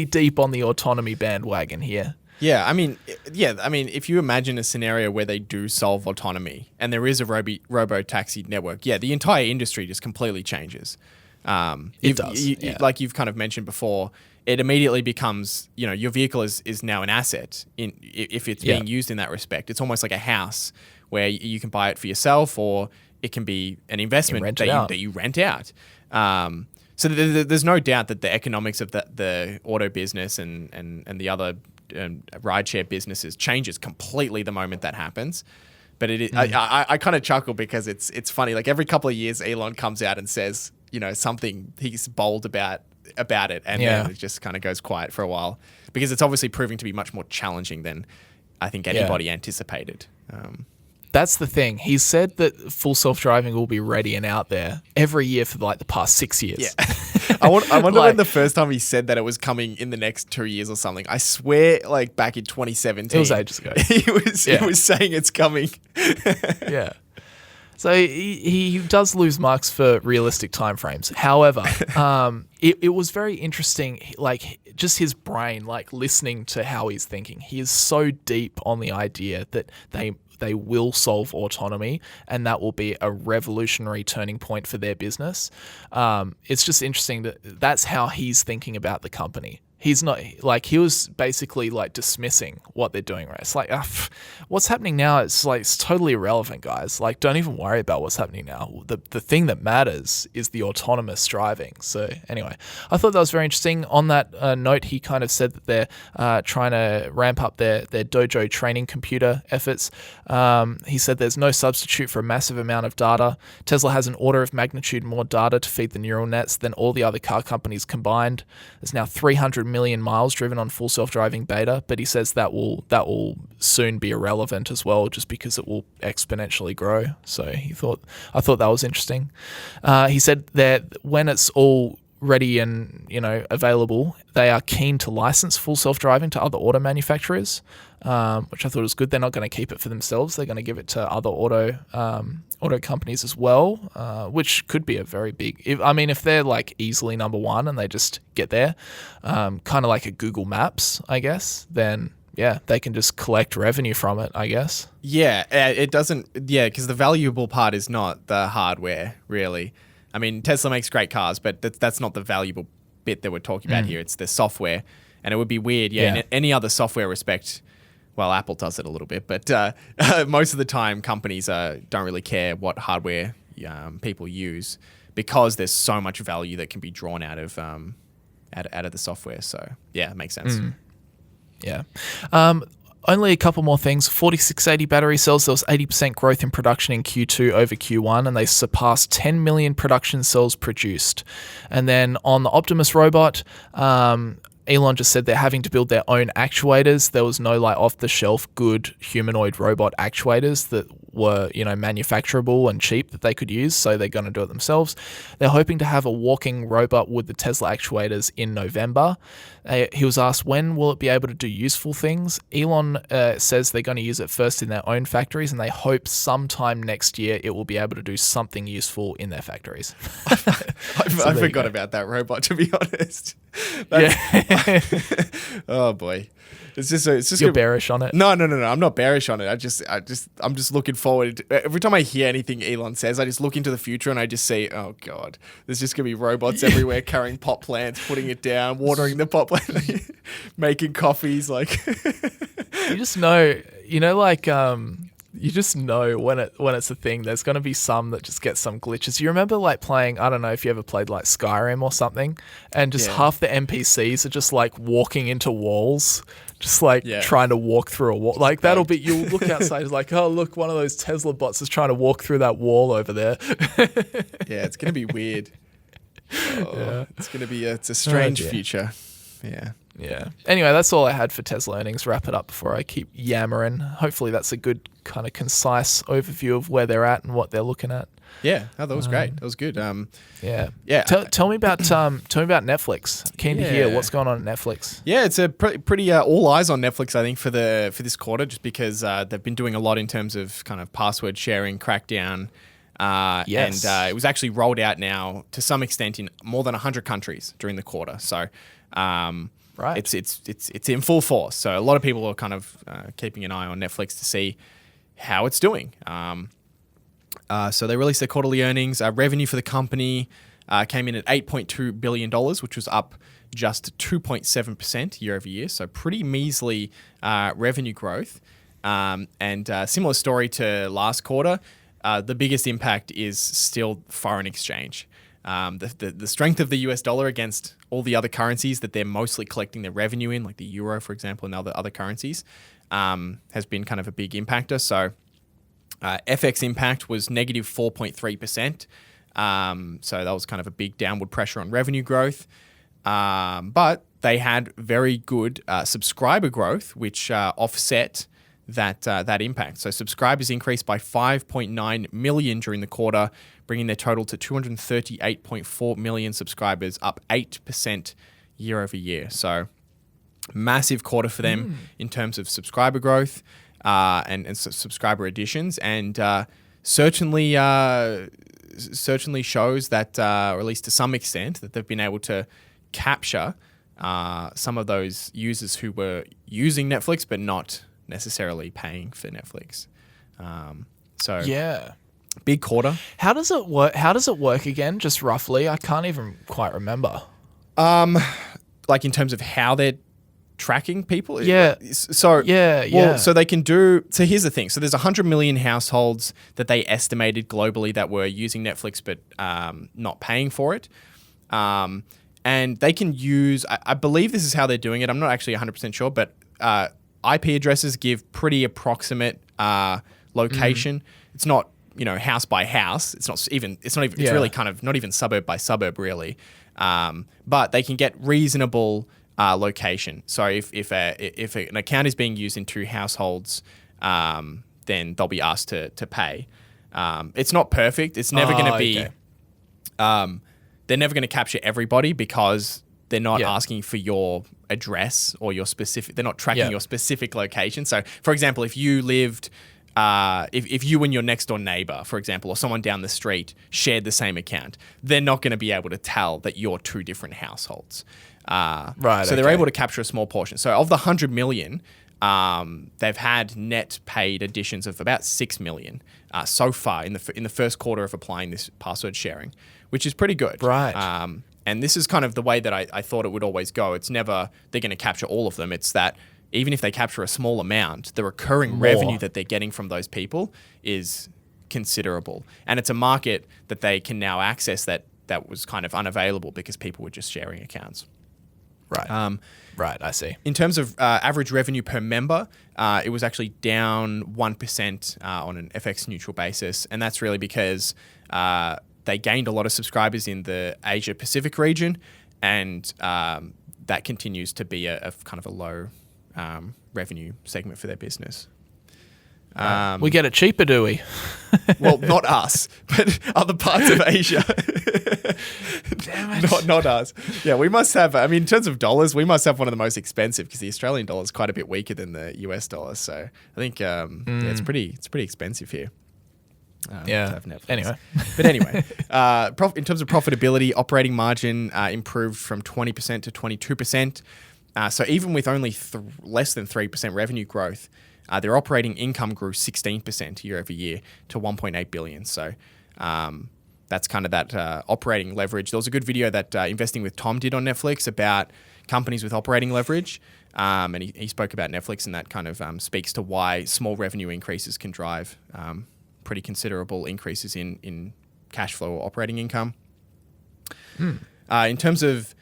deep on the autonomy bandwagon here. Yeah, I mean, if you imagine a scenario where they do solve autonomy and there is a robo-taxi network, the entire industry just completely changes. It does. Like you've kind of mentioned before, it immediately becomes, your vehicle is now an asset if it's being used in that respect. It's almost like a house where you can buy it for yourself, or it can be an investment that you rent out. So there's no doubt that the economics of the auto business and the other rideshare businesses changes completely the moment that happens. But it is, I kind of chuckle because it's funny. Like every couple of years, Elon comes out and says, something he's bold about it, and then it just kind of goes quiet for a while because it's obviously proving to be much more challenging than I think anybody anticipated. That's the thing. He said that full self-driving will be ready and out there every year for the past 6 years. Yeah. I wonder when the first time he said that it was coming in the next 2 years or something. I swear, like back in 2017. It was ages ago. He was saying it's coming. Yeah. So he does lose marks for realistic timeframes. However, it was very interesting, like just his brain, like listening to how he's thinking. He is so deep on the idea that they will solve autonomy, and that will be a revolutionary turning point for their business. It's just interesting that that's how he's thinking about the company. He's not like, he was basically like dismissing what they're doing, right? It's like, what's happening now? It's like, it's totally irrelevant, guys. Like, don't even worry about what's happening now. The thing that matters is the autonomous driving. So anyway, I thought that was very interesting. On that note, he kind of said that they're trying to ramp up their dojo training computer efforts. He said there's no substitute for a massive amount of data. Tesla has an order of magnitude more data to feed the neural nets than all the other car companies combined. There's now 300 million miles driven on full self-driving beta, but he says that will soon be irrelevant as well, just because it will exponentially grow. So I thought that was interesting. He said that when it's all ready and available, they are keen to license full self-driving to other auto manufacturers, which I thought was good. They're not going to keep it for themselves. They're going to give it to other auto companies as well, which could be a very big. If they're like easily number one and they just get there, kind of like a Google Maps, I guess, then they can just collect revenue from it, I guess. Yeah, it doesn't. Yeah, because the valuable part is not the hardware, really. I mean, Tesla makes great cars, but that's not the valuable bit that we're talking about here. It's the software, and it would be weird. In any other software respect. Well, Apple does it a little bit, but most of the time companies don't really care what hardware people use, because there's so much value that can be drawn out of the software. So it makes sense. Yeah. Only a couple more things. 4680 battery cells. There was 80% growth in production in Q2 over Q1, and they surpassed 10 million production cells produced. And then on the Optimus robot, Elon just said they're having to build their own actuators. There was no off-the-shelf good humanoid robot actuators that were, manufacturable and cheap that they could use, so they're going to do it themselves. They're hoping to have a walking robot with the Tesla actuators in November. He was asked, when will it be able to do useful things? Elon says they're going to use it first in their own factories, and they hope sometime next year it will be able to do something useful in their factories. I forgot about that robot, to be honest. Yeah. Oh boy. It's just You're bearish on it. No. I'm not bearish on it. I'm just looking forward. Every time I hear anything Elon says, I just look into the future and I just see, oh god, there's just gonna be robots everywhere carrying pot plants, putting it down, watering the pot plant, making coffees. Like, you just know, you just know when it's a thing. There's going to be some that just get some glitches. You remember like playing, I don't know if you ever played like Skyrim or something, and just half the NPCs are just like walking into walls, just like trying to walk through a wall. Like that'll be, you'll look outside, it's like, oh look, one of those Tesla bots is trying to walk through that wall over there. Yeah, it's going to be weird. It's going to be it's a strange future. Yeah. Anyway, that's all I had for Tesla earnings. Wrap it up before I keep yammering. Hopefully that's a good kind of concise overview of where they're at and what they're looking at. Yeah, that was great. That was good. Yeah. Tell me about Netflix. Keen to hear what's going on at Netflix. Yeah, it's a pretty all eyes on Netflix, I think, for this quarter, just because they've been doing a lot in terms of kind of password sharing, crackdown. Yes. And it was actually rolled out now to some extent in more than 100 countries during the quarter. So right. It's in full force. So a lot of people are kind of keeping an eye on Netflix to see how it's doing. So they released their quarterly earnings. Revenue for the company came in at $8.2 billion, which was up just 2.7% year over year. So pretty measly revenue growth. And similar story to last quarter. The biggest impact is still foreign exchange. The strength of the US dollar against all the other currencies that they're mostly collecting their revenue in, like the euro, for example, and other currencies, has been kind of a big impactor. So FX impact was negative 4.3%. So that was kind of a big downward pressure on revenue growth. But they had very good subscriber growth, which offset that impact. So subscribers increased by 5.9 million during the quarter, bringing their total to 238.4 million subscribers, up 8% year over year. So massive quarter for them in terms of subscriber growth and subscriber additions, and certainly shows that, or at least to some extent, that they've been able to capture some of those users who were using Netflix but not necessarily paying for Netflix. Big quarter. How does it work? How does it work again? Just roughly, I can't even quite remember. Like in terms of how they're tracking people. Yeah. So so they can do. So here's the thing. So there's 100 million households that they estimated globally that were using Netflix but not paying for it. And they can use. I believe this is how they're doing it. I'm not actually 100% sure, but IP addresses give pretty approximate location. It's not, house by house. It's not even. It's really kind of not even suburb by suburb really. But they can get reasonable location. So if an account is being used in two households, then they'll be asked to pay. It's not perfect. It's never going to be. Okay. They're never going to capture everybody because they're not asking for your address or your specific. They're not tracking your specific location. So, for example, if you lived. If you and your next door neighbor, for example, or someone down the street shared the same account, they're not going to be able to tell that you're two different households. Right. So they're able to capture a small portion. So of the 100 million, they've had net paid additions of about 6 million so far in the first quarter of applying this password sharing, which is pretty good. Right. And this is kind of the way that I thought it would always go. It's never they're going to capture all of them. It's that even if they capture a small amount, the recurring revenue that they're getting from those people is considerable. And it's a market that they can now access that was kind of unavailable because people were just sharing accounts. Right. Right, I see. In terms of average revenue per member, it was actually down 1% on an FX neutral basis. And that's really because they gained a lot of subscribers in the Asia Pacific region. And that continues to be a kind of a low revenue segment for their business. We get it cheaper, do we? Well, not us, but other parts of Asia. Damn it. Not us. Yeah, we must have, I mean, in terms of dollars, we must have one of the most expensive because the Australian dollar is quite a bit weaker than the US dollar. So I think yeah, it's pretty expensive here. To have Netflix. Anyway. But anyway, in terms of profitability, operating margin improved from 20% to 22%. So even with only less than 3% revenue growth, their operating income grew 16% year over year to 1.8 billion. So that's kind of that operating leverage. There was a good video that Investing with Tom did on Netflix about companies with operating leverage. And he spoke about Netflix, and that kind of speaks to why small revenue increases can drive pretty considerable increases in cash flow or operating income. In terms of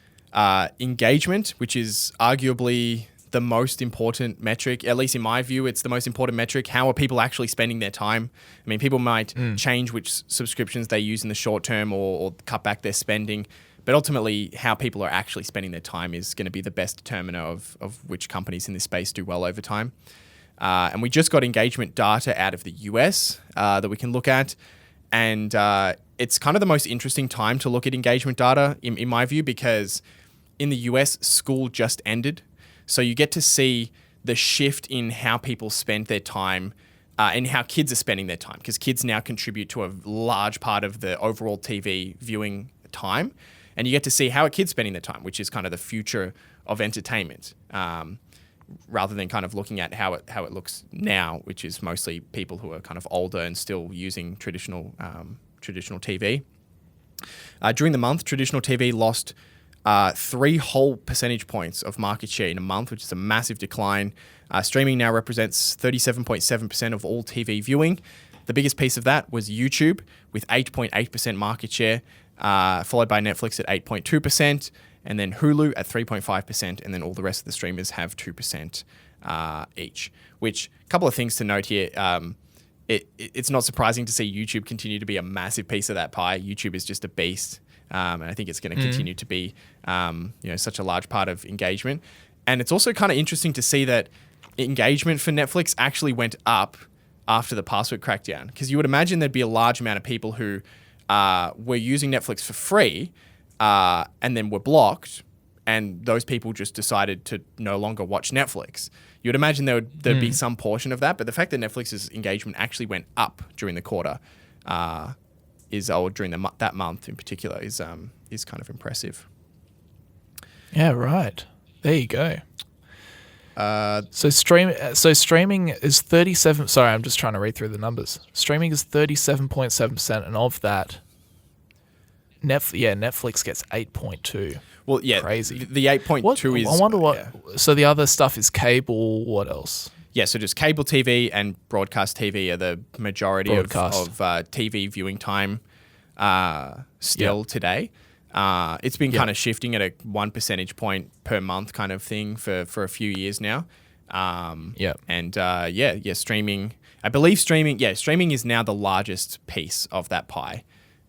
engagement, which is arguably the most important metric, at least in my view, it's the most important metric. How are people actually spending their time? I mean, people might change which subscriptions they use in the short term or cut back their spending, but ultimately how people are actually spending their time is going to be the best determiner of which companies in this space do well over time. And we just got engagement data out of the US that we can look at. And it's kind of the most interesting time to look at engagement data, in my view, because in the US, school just ended. So you get to see the shift in how people spend their time and how kids are spending their time, because kids now contribute to a large part of the overall TV viewing time. And you get to see how are kids spending their time, which is kind of the future of entertainment. Rather than kind of looking at how it looks now, which is mostly people who are kind of older and still using traditional TV. During the month, traditional TV lost 3 whole percentage points of market share in a month, which is a massive decline. Streaming now represents 37.7% of all TV viewing. The biggest piece of that was YouTube with 8.8% market share, followed by Netflix at 8.2%. And then Hulu at 3.5%, and then all the rest of the streamers have 2% each. Which, a couple of things to note here. It's not surprising to see YouTube continue to be a massive piece of that pie. YouTube is just a beast, and I think it's going to continue to be, such a large part of engagement. And it's also kind of interesting to see that engagement for Netflix actually went up after the password crackdown, because you would imagine there'd be a large amount of people who were using Netflix for free. And then were blocked, and those people just decided to no longer watch Netflix. You would imagine there'd be some portion of that, but the fact that Netflix's engagement actually went up during the quarter during that month in particular is kind of impressive. Yeah, right. There you go. So streaming is 37. Sorry, I'm just trying to read through the numbers. Streaming is 37.7%, and of that, Netflix gets 8.2. Well, yeah, crazy. The 8.2 is. I wonder what. Yeah. So the other stuff is cable. What else? Yeah, so just cable TV and broadcast TV are the majority of TV viewing time still today. It's been kind of shifting at a 1 percentage point per month kind of thing for a few years now. Streaming. I believe streaming is now the largest piece of that pie.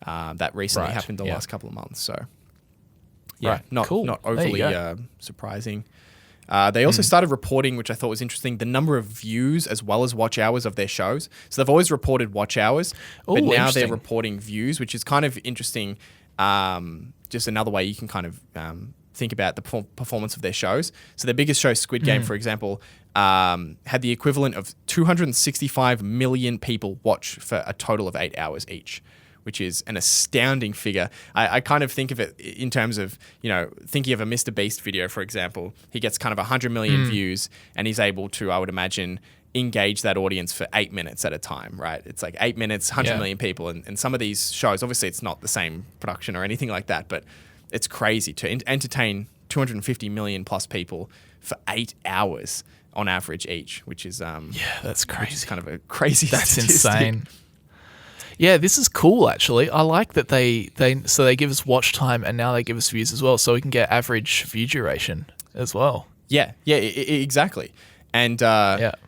That recently happened the last couple of months. So, not overly surprising. They also started reporting, which I thought was interesting, the number of views as well as watch hours of their shows. So they've always reported watch hours, but now they're reporting views, which is kind of interesting. Just another way you can kind of think about the performance of their shows. So their biggest show, Squid Game, for example, had the equivalent of 265 million people watch for a total of 8 hours each, which is an astounding figure. I kind of think of it in terms of, thinking of a Mr. Beast video, for example. He gets kind of 100 million views, and he's able to, I would imagine, engage that audience for 8 minutes at a time, right? It's like 8 minutes, 100 million people. And some of these shows, obviously it's not the same production or anything like that, but it's crazy to entertain 250 million plus people for 8 hours on average each, which is... that's crazy. Which is kind of a crazy That's statistic. Insane. Yeah, this is cool, actually. I like that they give us watch time, and now they give us views as well, so we can get average view duration as well. Yeah, exactly. And I've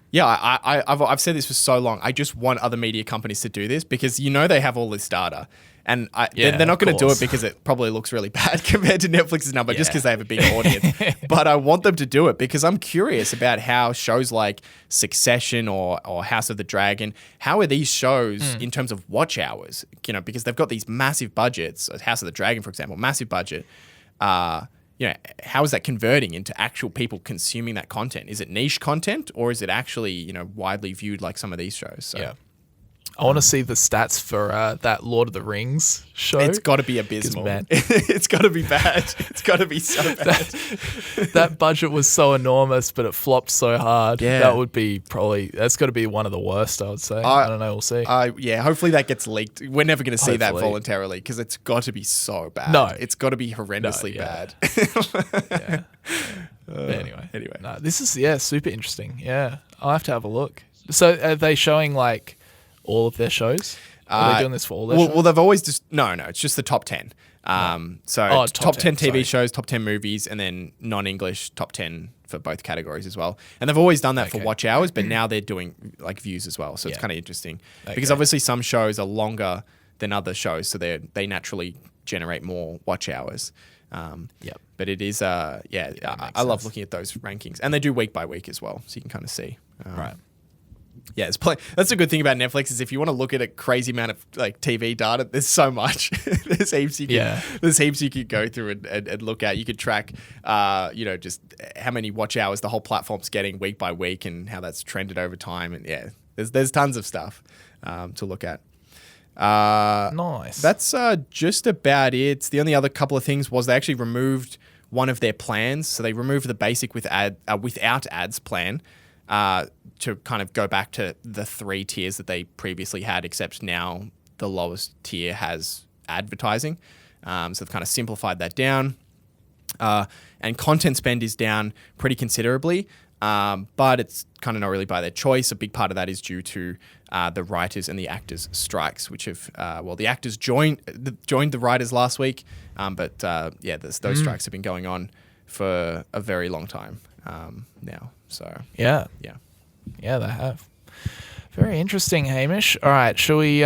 said this for so long. I just want other media companies to do this because they have all this data, And Yeah, they're not going to do course. it because it probably looks really bad compared to Netflix's number, just Yeah. because they have a big audience. But I want them to do it because I'm curious about how shows like Succession or House of the Dragon, how are these shows in terms of watch hours? You know, because they've got these massive budgets. House of the Dragon, for example, massive budget. You know, how is that converting into actual people consuming that content? Is it niche content or is it actually, you know, widely viewed like some of these shows? So. Yeah. I want to see the stats for that Lord of the Rings show. It's got to be abysmal. Man. It's got to be bad. It's got to be so bad. That budget was so enormous, but it flopped so hard. Yeah. That's got to be one of the worst, I would say. I don't know. We'll see. Yeah, hopefully that gets leaked. We're never going to see that Hopefully. voluntarily because it's got to be so bad. No. It's got to be horrendously bad. Anyway. Anyway. This is, super interesting. Yeah. I'll have to have a look. So are they showing like all of their shows? Are they doing this for all their shows? Well, they've always just no, it's just the top 10. So top 10 TV sorry. shows, top 10 movies, and then non-English top 10 for both categories as well. And they've always done that for watch hours, but now they're doing like views as well. So it's kind of interesting because obviously some shows are longer than other shows, so they naturally generate more watch hours. But it is, I love looking at those rankings, and they do week by week as well, so you can kind of see. Right. Yeah, that's a good thing about Netflix is if you want to look at a crazy amount of like TV data, there's so much. There's heaps you could go through and look at. You could track, just how many watch hours the whole platform's getting week by week and how that's trended over time. And yeah, there's tons of stuff to look at. Nice. That's just about it. The only other couple of things was they actually removed one of their plans. So they removed the basic without ads plan. To kind of go back to the 3 tiers that they previously had, except now the lowest tier has advertising. So they've kind of simplified that down. And content spend is down pretty considerably, but it's kind of not really by their choice. A big part of that is due to the writers and the actors strikes, which have, the actors joined the writers last week, but those strikes have been going on for a very long time now. So yeah, they have. Very interesting, Hamish. All right, shall we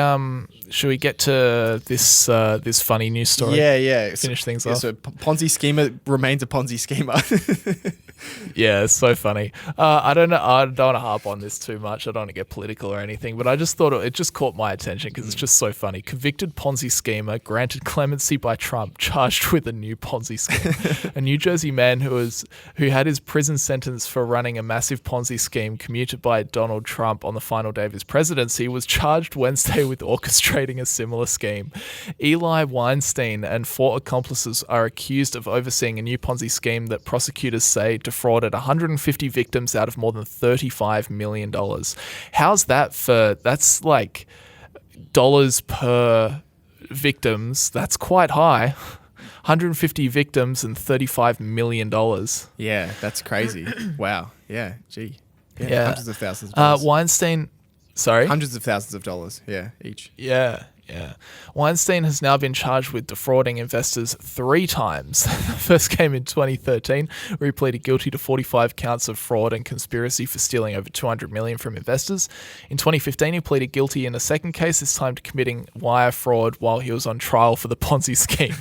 get to this funny news story? Yeah. Finish things off. So Ponzi schemer remains a Ponzi schemer. Yeah, it's so funny. I don't want to harp on this too much. I don't want to get political or anything, but I just thought it just caught my attention because it's just so funny. Convicted Ponzi schemer granted clemency by Trump, charged with a new Ponzi scheme. A New Jersey man who had his prison sentence for running a massive Ponzi scheme commuted by Donald Trump on the final day of his presidency was charged Wednesday with orchestrating a similar scheme. Eli Weinstein and 4 accomplices are accused of overseeing a new Ponzi scheme that prosecutors say defrauded 150 victims out of more than $35 million. How's that that's like dollars per victims? That's quite high. 150 victims and $35 million. Yeah, that's crazy. Wow. Yeah, gee. Yeah. Hundreds of thousands of dollars. Weinstein, sorry? Hundreds of thousands of dollars, each. Yeah. Weinstein has now been charged with defrauding investors 3 times. First came in 2013, where he pleaded guilty to 45 counts of fraud and conspiracy for stealing over $200 million from investors. In 2015, he pleaded guilty in a second case, this time to committing wire fraud while he was on trial for the Ponzi scheme.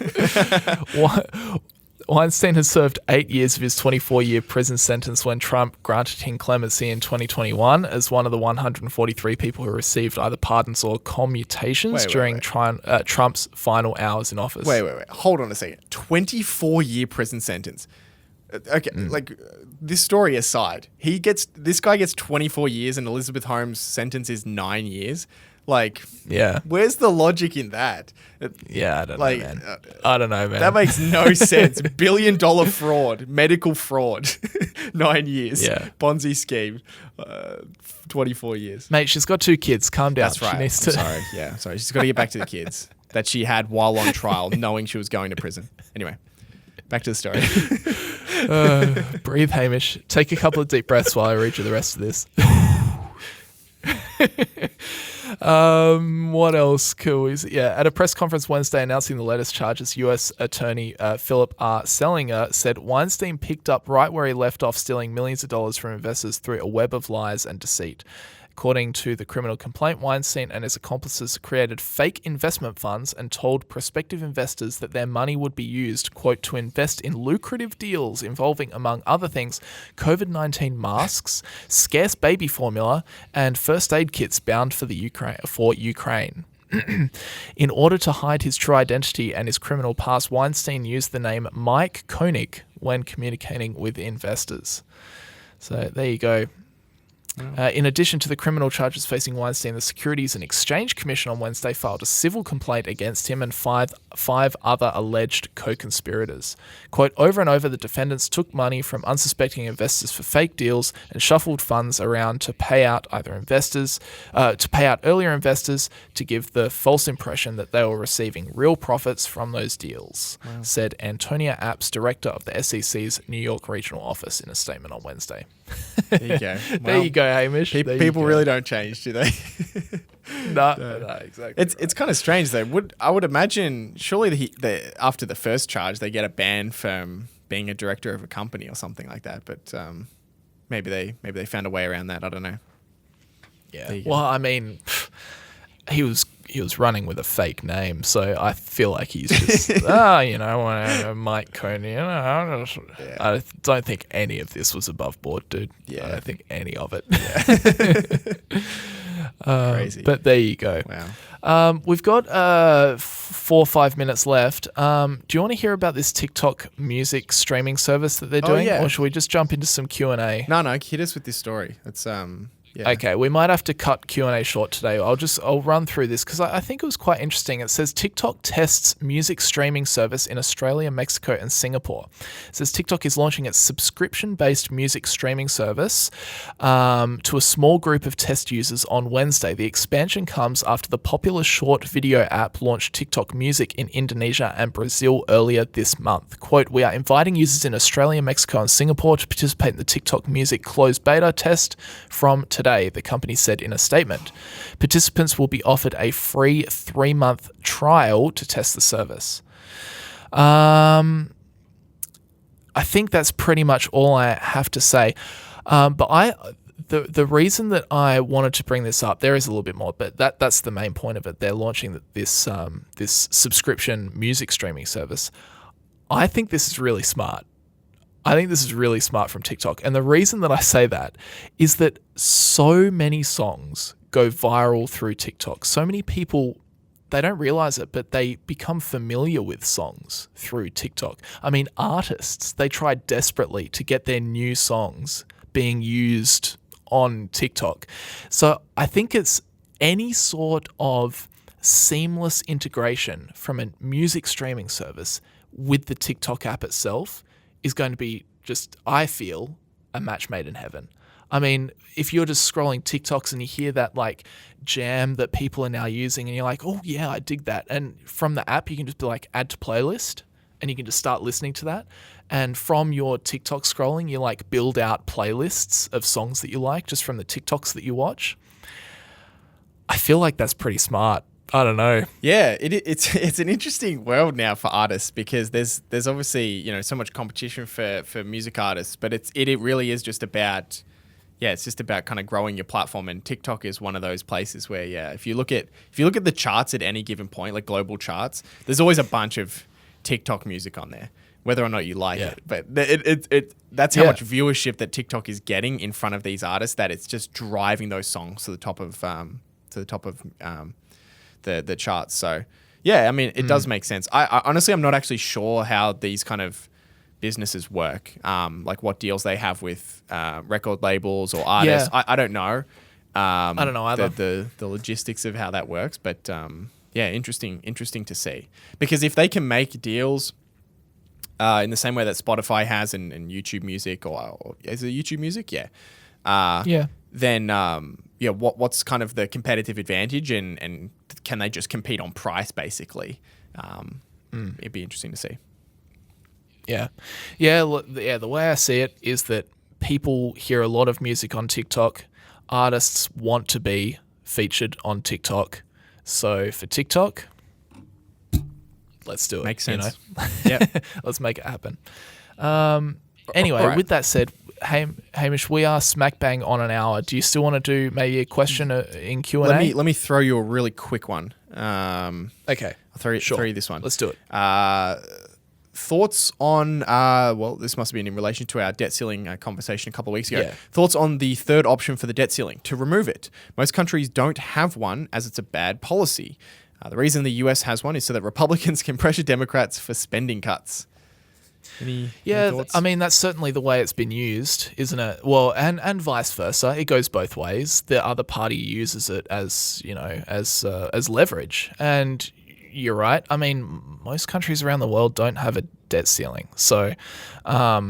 Weinstein has served 8 years of his 24-year prison sentence when Trump granted him clemency in 2021 as one of the 143 people who received either pardons or commutations during Trump's final hours in office. Wait. Hold on a second. 24-year prison sentence. Okay, this story aside, this guy gets 24 years and Elizabeth Holmes' sentence is 9 years. Where's the logic in that? Yeah, I don't know, man. I don't know, man. That makes no sense. $1 billion fraud, medical fraud, 9 years. Yeah. Ponzi scheme, 24 years. Mate, she's got 2 kids. Calm down. That's right. She needs to... Sorry. She's got to get back to the kids that she had while on trial, knowing she was going to prison. Anyway, back to the story. Breathe, Hamish. Take a couple of deep breaths while I read you the rest of this. What else could we see? At a press conference Wednesday announcing the latest charges, U.S. Attorney Philip R. Selinger said Weinstein picked up right where he left off, stealing millions of dollars from investors through a web of lies and deceit. According to the criminal complaint, Weinstein and his accomplices created fake investment funds and told prospective investors that their money would be used, quote, to invest in lucrative deals involving, among other things, COVID-19 masks, scarce baby formula, and first aid kits bound for Ukraine. In order to hide his true identity and his criminal past, Weinstein used the name Mike Koenig when communicating with investors. So there you go. In addition to the criminal charges facing Weinstein, the Securities and Exchange Commission on Wednesday filed a civil complaint against him and five other alleged co-conspirators. Quote, over and over, the defendants took money from unsuspecting investors for fake deals and shuffled funds around to pay out earlier investors to give the false impression that they were receiving real profits from those deals, said Antonia Apps, director of the SEC's New York regional office, in a statement on Wednesday. There you go. There you go, Hamish. People really don't change, do they? No, exactly. It's kind of strange though. I would imagine surely after the first charge they get a ban from being a director of a company or something like that. But maybe they found a way around that. I don't know. Yeah. Well, I mean, he was running with a fake name, so I feel like he's just Mike Coney. I don't think any of this was above board, dude. Yeah, I don't think any of it. Yeah. Crazy. But there you go. Wow. We've got 4 or 5 minutes left. Do you want to hear about this TikTok music streaming service that they're doing, or should we just jump into some Q&A? No, hit us with this story. It's Yeah. Okay, we might have to cut Q&A short today. I'll run through this because I think it was quite interesting. It says TikTok tests music streaming service in Australia, Mexico, and Singapore. It says TikTok is launching its subscription-based music streaming service to a small group of test users on Wednesday. The expansion comes after the popular short video app launched TikTok Music in Indonesia and Brazil earlier this month. Quote, we are inviting users in Australia, Mexico, and Singapore to participate in the TikTok Music closed beta test from today, the company said in a statement. Participants will be offered a free 3-month trial to test the service. I think that's pretty much all I have to say. But the reason that I wanted to bring this up, there is a little bit more, but that's the main point of it. They're launching this subscription music streaming service. I think this is really smart. I think this is really smart from TikTok. And the reason that I say that is that so many songs go viral through TikTok. So many people, they don't realize it, but they become familiar with songs through TikTok. I mean, artists, they try desperately to get their new songs being used on TikTok. So I think it's any sort of seamless integration from a music streaming service with the TikTok app itself is going to be just, I feel, a match made in heaven. I mean, if you're just scrolling TikToks and you hear that like jam that people are now using and you're like, oh yeah, I dig that. And from the app, you can just be like, add to playlist, and you can just start listening to that. And from your TikTok scrolling, you like build out playlists of songs that you like just from the TikToks that you watch. I feel like that's pretty smart. I don't know. Yeah, it's an interesting world now for artists because there's obviously so much competition for music artists, but it really is just about it's just about kind of growing your platform, and TikTok is one of those places where if you look at the charts at any given point, like global charts, there's always a bunch of TikTok music on there, whether or not you like it. But that's how much viewership that TikTok is getting in front of these artists that it's just driving those songs to the top of the charts. So I mean, it does make sense. I honestly, I'm not actually sure how these kind of businesses work, like what deals they have with record labels or artists. I don't know. I don't know either. The logistics of how that works, but interesting to see, because if they can make deals in the same way that Spotify has and YouTube Music or is it YouTube Music? Then what's kind of the competitive advantage, and can they just compete on price basically? It'd be interesting to see. The way I see it is that people hear a lot of music on TikTok. Artists want to be featured on TikTok. So for TikTok, let's do it. Makes sense. Let's make it happen. Anyway, with that said, Hamish, we are smack bang on an hour. Do you still want to do maybe a question in Q&A? Let me throw you a really quick one. Okay. I'll throw you this one. Let's do it. Thoughts on, well, this must have been in relation to our debt ceiling conversation a couple of weeks ago. Yeah. Thoughts on the third option for the debt ceiling, to remove it. Most countries don't have one as it's a bad policy. The reason the US has one is so that Republicans can pressure Democrats for spending cuts. Any thoughts? I mean, that's certainly the way it's been used, isn't it? Well, and vice versa. It goes both ways. The other party uses it as, as leverage. And you're right. I mean, most countries around the world don't have a debt ceiling. So I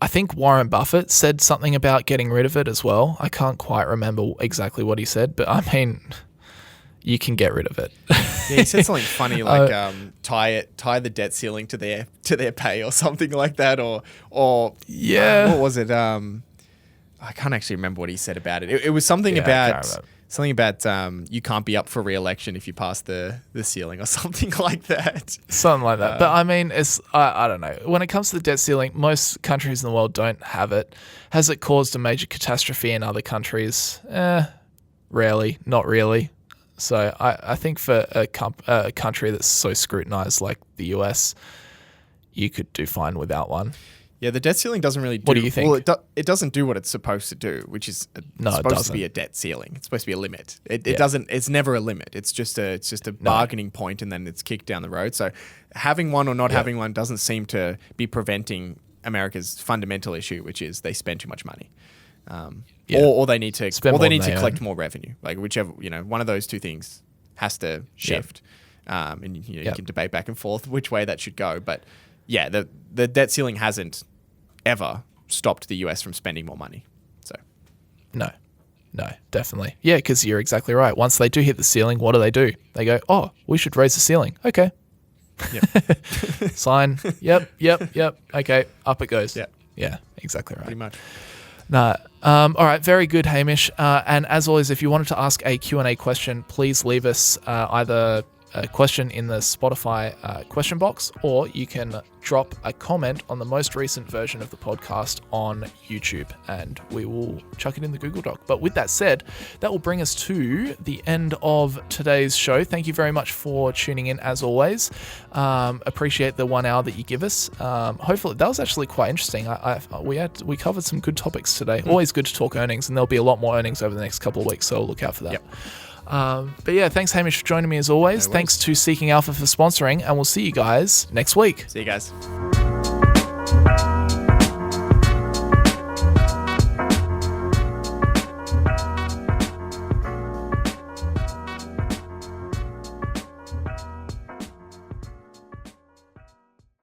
think Warren Buffett said something about getting rid of it as well. I can't quite remember exactly what he said, but I mean, you can get rid of it. Yeah, he said something funny like tie the debt ceiling to their pay or something like that, or yeah, what was it? I can't actually remember what he said about it. It was something about you can't be up for re-election if you pass the ceiling or something like that. Something like that. But I mean, it's I don't know. When it comes to the debt ceiling, most countries in the world don't have it. Has it caused a major catastrophe in other countries? Rarely, not really. So I think for a country that's so scrutinized like the US, you could do fine without one. Yeah, the debt ceiling doesn't really do... What do you think? Well, it doesn't do what it's supposed to do, which is supposed to be a debt ceiling. It's supposed to be a limit. It doesn't... It's never a limit. It's just a bargaining point, and then it's kicked down the road. So having one or not having one doesn't seem to be preventing America's fundamental issue, which is they spend too much money. Or they need to collect more revenue. Like whichever, one of those two things has to shift. And you can debate back and forth which way that should go. But yeah, the debt ceiling hasn't ever stopped the US from spending more money. So no, definitely. Yeah, because you're exactly right. Once they do hit the ceiling, what do? They go, oh, we should raise the ceiling. Okay. Yep. Sign. Yep. Okay, up it goes. Yeah, exactly right. Pretty much. No. All right. Very good, Hamish. And as always, if you wanted to ask a Q&A question, please leave us either a question in the Spotify question box, or you can drop a comment on the most recent version of the podcast on YouTube, and we will chuck it in the Google Doc. But with that said, that will bring us to the end of today's show. Thank you very much for tuning in, as always. Appreciate the 1 hour that you give us. Hopefully, that was actually quite interesting. We covered some good topics today. Always good to talk earnings, and there'll be a lot more earnings over the next couple of weeks, so look out for that. Yep. But yeah, thanks Hamish for joining me as always. Thanks to Seeking Alpha for sponsoring, and we'll see you guys next week. See you guys.